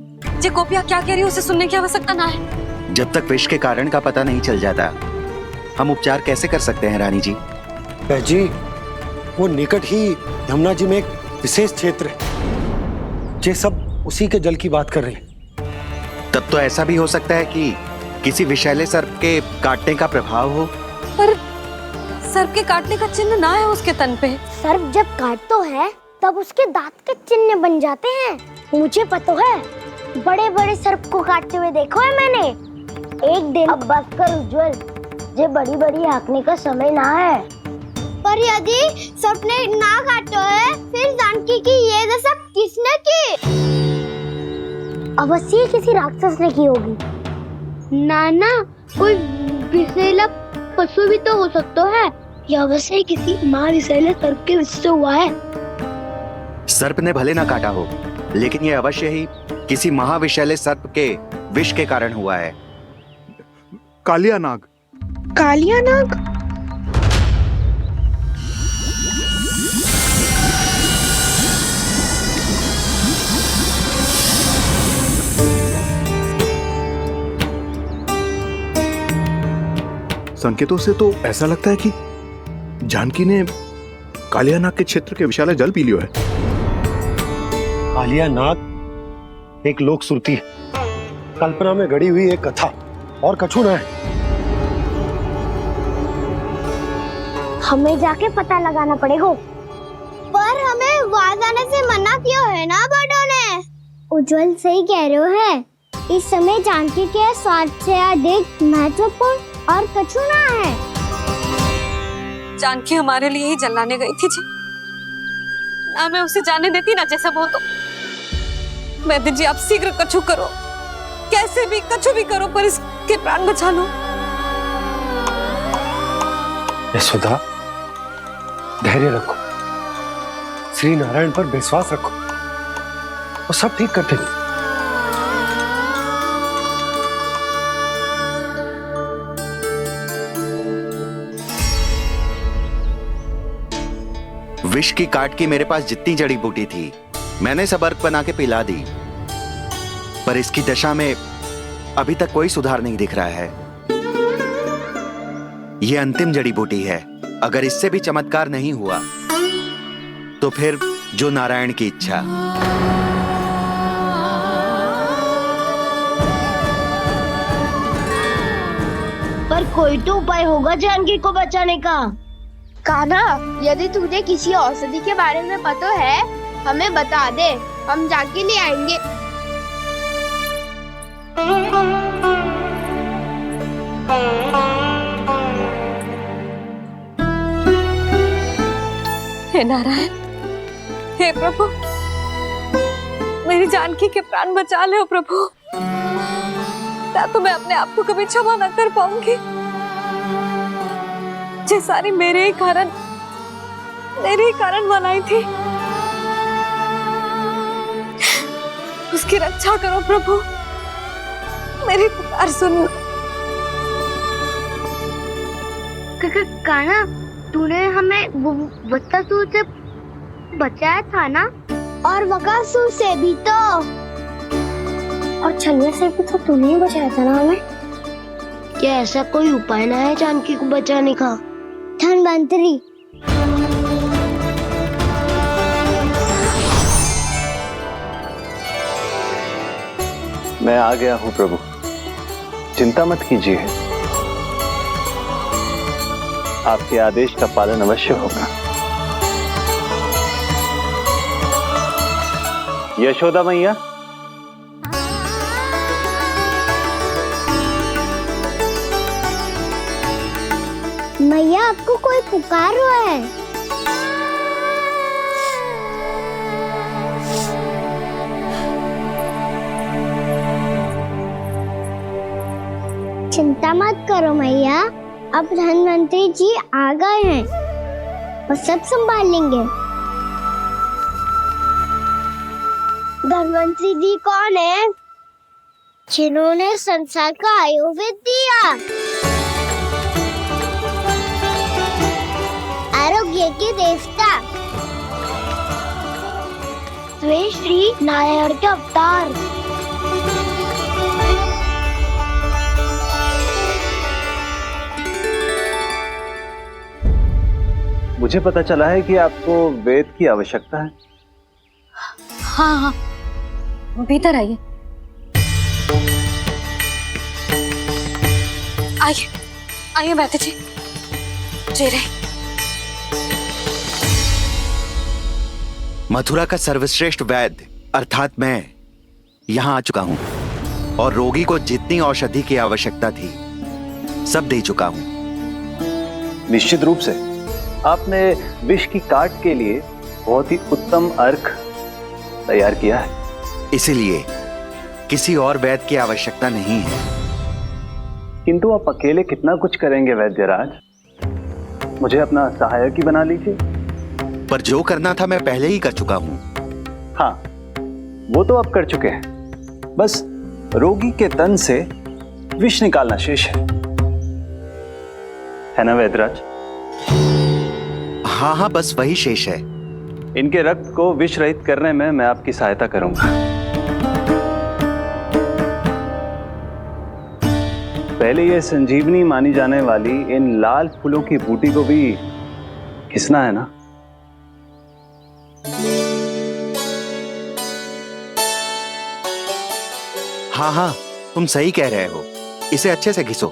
Speaker 2: जे गोपिया क्या कह रही है उसे सुनने की आवश्यकता ना है।
Speaker 6: जब तक विष के कारण का पता नहीं चल जाता, हम उपचार कैसे कर सकते हैं रानी जी?
Speaker 17: जी, वो निकट ही यमुना जी में एक विशेष क्षेत्र है। ये सब उसी के जल की बात कर रहे हैं।
Speaker 6: तब तो ऐसा भी हो सकता है कि किसी विषैले सर्प के काटने का प्रभाव हो।
Speaker 2: पर सर्प के काटने का चिन्ह ना है उसके तन पे।
Speaker 1: सर्प जब काटतो है तब उसके दांत के चिन्ह बन जाते हैं। मुझे पता है, बड़े बड़े सर्प को काटते हुए देखो है मैंने। एक दिन अब बस कर उज्जवल, जे बड़ी बड़ी हाँकने का समय ना है। पर यदि सर्प ने ना काटो है, फिर जानकी की ये दशा किसने की? अवश्य किसी राक्षस ने की होगी। नाना, कोई विषैला पशु भी तो हो सकता है। यह अवश्य किसी महाविषैले सर्प के विष से हुआ है।
Speaker 6: सर्प ने भले ना काटा हो, लेकिन यह अवश्य ही किसी महाविषैले सर्प के विष के कारण हुआ है।
Speaker 7: कालिया नाग।
Speaker 9: कालिया नाग?
Speaker 7: संकेतों से तो ऐसा लगता है कि जानकी ने कालिया नाग के क्षेत्र के विशाल जल पी लियो है।
Speaker 17: कालिया नाग एक लोक श्रुति है, कल्पना में गढ़ी हुई एक कथा, और कछु न है।
Speaker 1: हमें जाके पता लगाना पड़ेगा। पर हमें वहां जाने से मना किया है ना बड़ों ने। उज्जवल सही कह रहे हो है। इस समय जानकी के स्वास्थ्य से अधिक महत्वपूर्ण और कछु ना है।
Speaker 2: जानकी हमारे लिए ही जलाने गई थी जी। ना मैं उसे जाने देती ना जैसा वो तो। वैद्य जी आप शीघ्र कछु करो, कैसे भी कछु भी करो, पर इसके प्राण बचा लो।
Speaker 17: यशोदा, धैर्य रखो, श्री नारायण पर विश्वास रखो, वो सब ठीक कर देंगे।
Speaker 6: विष की काट की मेरे पास जितनी जड़ी बूटी थी, मैंने सब अर्क बना के पिला दी, पर इसकी दशा में अभी तक कोई सुधार नहीं दिख रहा है। यह अंतिम जड़ी बूटी है। अगर इससे भी चमत्कार नहीं हुआ, तो फिर जो नारायण की इच्छा।
Speaker 1: पर कोई तो उपाय होगा जानकी को बचाने का।
Speaker 4: कान्हा, यदि तुझे किसी औषधि के बारे में पता है, हमें बता दे, हम जाके ले आएंगे।
Speaker 2: हे नारायण, हे प्रभु, मेरी जानकी के प्राण बचा ले प्रभु। या तो मैं अपने आप को कभी क्षमा न कर पाऊंगी। ये सारी मेरे ही कारण बनाई थी। उसकी रक्षा करो प्रभु, मेरी पुकार सुनो।
Speaker 1: कान्हा, तूने हमें वत्सासुर से बचाया था ना? और बकासुर से भी तो। और छन्ने से भी तो तूने ही बचाया था ना हमें? क्या ऐसा कोई उपाय ना है जानकी को बचाने का? धन्वंतरी,
Speaker 14: मैं आ गया हूं प्रभु, चिंता मत कीजिए, आपके आदेश का पालन अवश्य होगा। यशोदा मैया,
Speaker 1: मैया आपको कोई पुकार रहा है। चिंता मत करो मैया, अब धन्वंतरी जी आ गए हैं, वो सब संभाल लेंगे। धन्वंतरी जी कौन है? जिन्होंने संसार का आयुर्वेद दिया, आरोग्य के देवता, वे श्री नारायण के अवतार।
Speaker 14: मुझे पता चला है कि आपको वेद की आवश्यकता है।
Speaker 2: हाँ हाँ, भीतर आइए। आइए आइए बैठे जी। जय रहे।
Speaker 6: मथुरा का सर्वश्रेष्ठ वैद्य अर्थात मैं यहाँ आ चुका हूँ और रोगी को जितनी औषधि की आवश्यकता थी सब दे चुका हूँ।
Speaker 14: निश्चित रूप से आपने विष की काट के लिए बहुत ही उत्तम अर्क तैयार किया है।
Speaker 6: इसीलिए किसी और वैद्य की आवश्यकता नहीं है।
Speaker 14: किंतु आप अकेले कितना कुछ करेंगे वैद्यराज, मुझे अपना सहायक ही बना लीजिए।
Speaker 6: पर जो करना था मैं पहले ही कर चुका हूँ।
Speaker 14: हाँ, वो तो आप कर चुके हैं, बस रोगी के तन से विष निकालना शेष है ना वैद्यराज?
Speaker 6: हाँ हाँ, बस वही शेष है।
Speaker 14: इनके रक्त को विष रहित करने में मैं आपकी सहायता करूंगा। पहले ये संजीवनी मानी जाने वाली इन लाल फूलों की बूटी को भी घिसना है ना?
Speaker 6: हाँ हाँ, तुम सही कह रहे हो, इसे अच्छे से घिसो।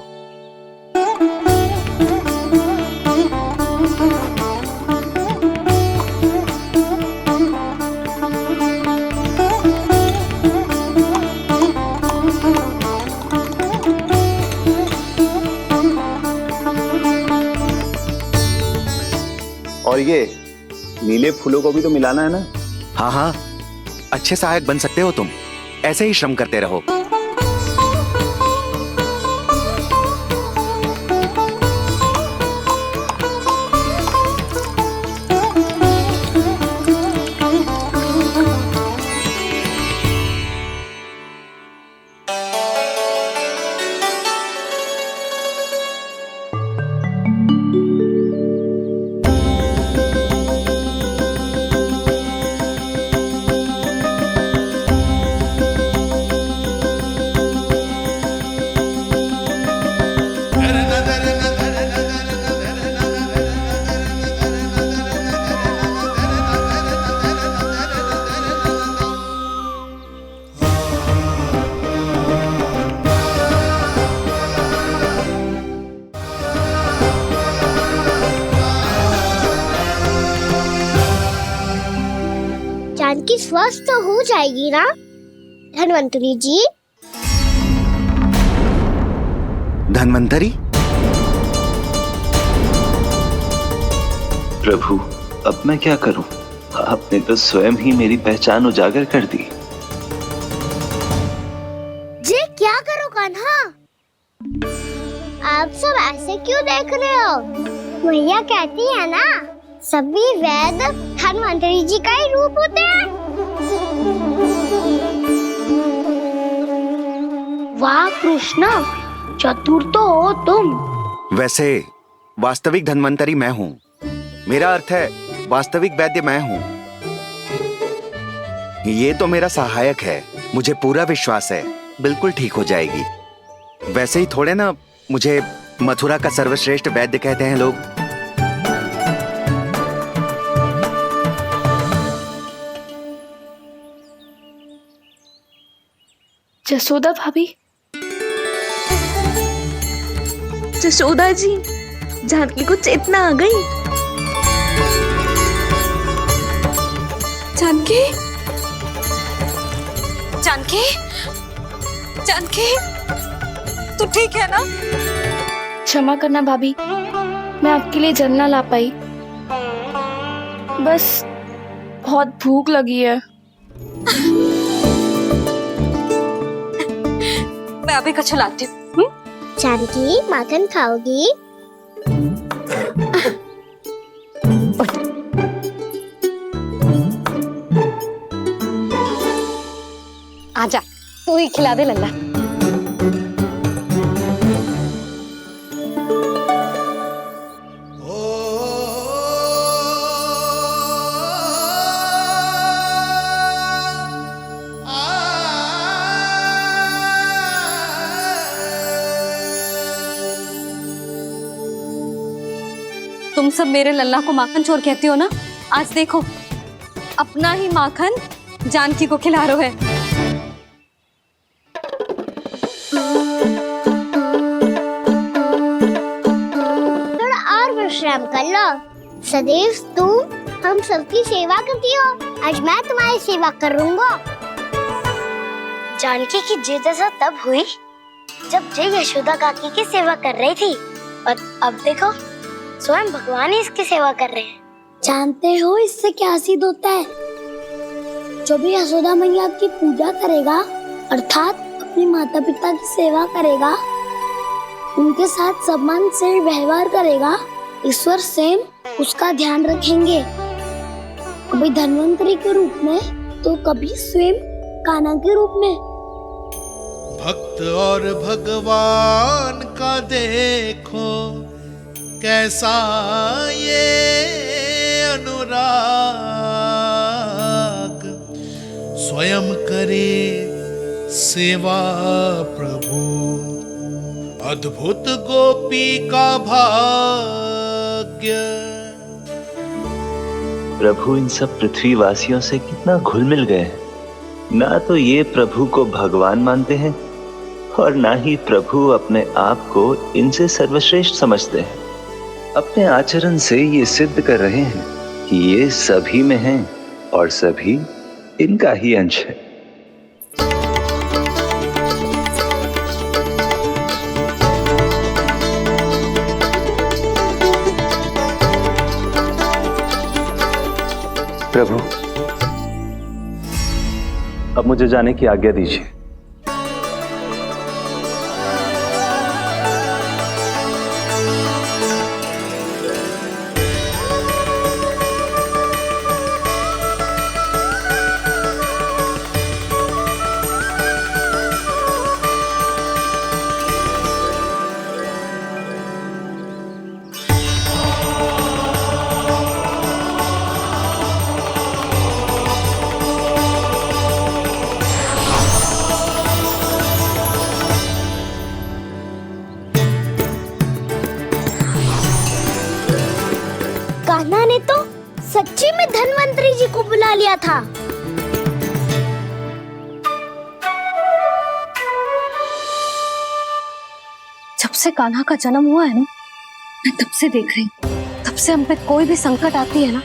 Speaker 14: और ये नीले फूलों को भी तो मिलाना है ना?
Speaker 6: हाँ हाँ, अच्छे सहायक बन सकते हो तुम, ऐसे ही श्रम करते रहो।
Speaker 1: जानकी स्वस्थ तो हो जाएगी ना धन्वंतरी जी?
Speaker 6: धन्वंतरी?
Speaker 18: प्रभु, अब मैं क्या करूं? आपने तो स्वयं ही मेरी पहचान उजागर कर दी।
Speaker 1: जी क्या करो कान्हा? आप सब ऐसे क्यों देख रहे हो? भैया कहती है ना, सभी वैद्य धन्वंतरी जी का ही रूप होते हैं। वाह कृष्णा, चतुर तो हो तुम।
Speaker 6: वैसे वास्तविक धन्वंतरी मैं हूँ, मेरा अर्थ है वास्तविक वैद्य मैं हूँ। ये तो मेरा सहायक है, मुझे पूरा विश्वास है बिल्कुल ठीक हो जाएगी। वैसे ही थोड़े ना मुझे मथुरा का सर्वश्रेष्ठ वैद्य कहते हैं लोग।
Speaker 3: जसोदा भाभी।
Speaker 9: जसोदा जी, जानकी को चेतना आ गई।
Speaker 2: जानकी, जानकी, जानकी, तू ठीक है ना?
Speaker 3: क्षमा करना भाभी, मैं आपके लिए जल ना ला पाई, बस बहुत भूख लगी है।
Speaker 2: मैं अभी कछु लाती हूँ।
Speaker 1: जानकी माखन खाओगी?
Speaker 2: आजा, तू ही खिला दे लल्ला। तुम सब मेरे लल्ला को माखन चोर कहती हो ना, आज देखो अपना ही माखन जानकी को खिला रहे हो।
Speaker 1: थोड़ा और विश्राम कर लो। सदैव तू हम सबकी सेवा करती हो, आज मैं तुम्हारी सेवा करूँगा। जानकी की जिज्ञासा तब हुई जब जय यशोदा काकी की सेवा कर रही थी, और अब देखो स्वयं भगवान ही इसकी सेवा कर रहे हैं। जानते हो इससे क्या सिद्ध होता है? जो भी यशोदा मैया की पूजा करेगा अर्थात अपने माता पिता की सेवा करेगा, उनके साथ सम्मान से व्यवहार करेगा, ईश्वर स्वयं उसका ध्यान रखेंगे। कभी धन्वंतरी के रूप में तो कभी स्वयं कान्हा के रूप में।
Speaker 19: भक्त और भगवान का देखो कैसा ये अनुराग, स्वयं करे सेवा प्रभु, अद्भुत गोपी का भाग्य।
Speaker 18: प्रभु इन सब पृथ्वीवासियों से कितना घुल मिल गए हैं। ना तो ये प्रभु को भगवान मानते हैं और ना ही प्रभु अपने आप को इनसे सर्वश्रेष्ठ समझते हैं। अपने आचरण से ये सिद्ध कर रहे हैं कि ये सभी में हैं और सभी इनका ही अंश है। प्रभु, अब मुझे जाने की आज्ञा दीजिए।
Speaker 1: कान्हा ने तो सच्ची में धन्वंतरी जी को बुला लिया था।
Speaker 2: जब से कान्हा का जन्म हुआ है ना, मैं तब से देख रही हूँ, तब से हम पे कोई भी संकट आती है ना,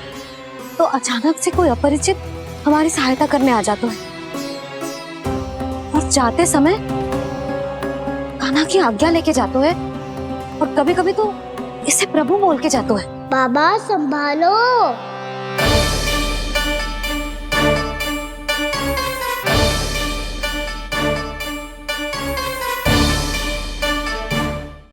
Speaker 2: तो अचानक से कोई अपरिचित हमारी सहायता करने आ जाता है। और जाते समय कान्हा की आज्ञा लेके जाते है, और कभी कभी तो इसे प्रभु बोल के जाते है।
Speaker 1: बाबा संभालो।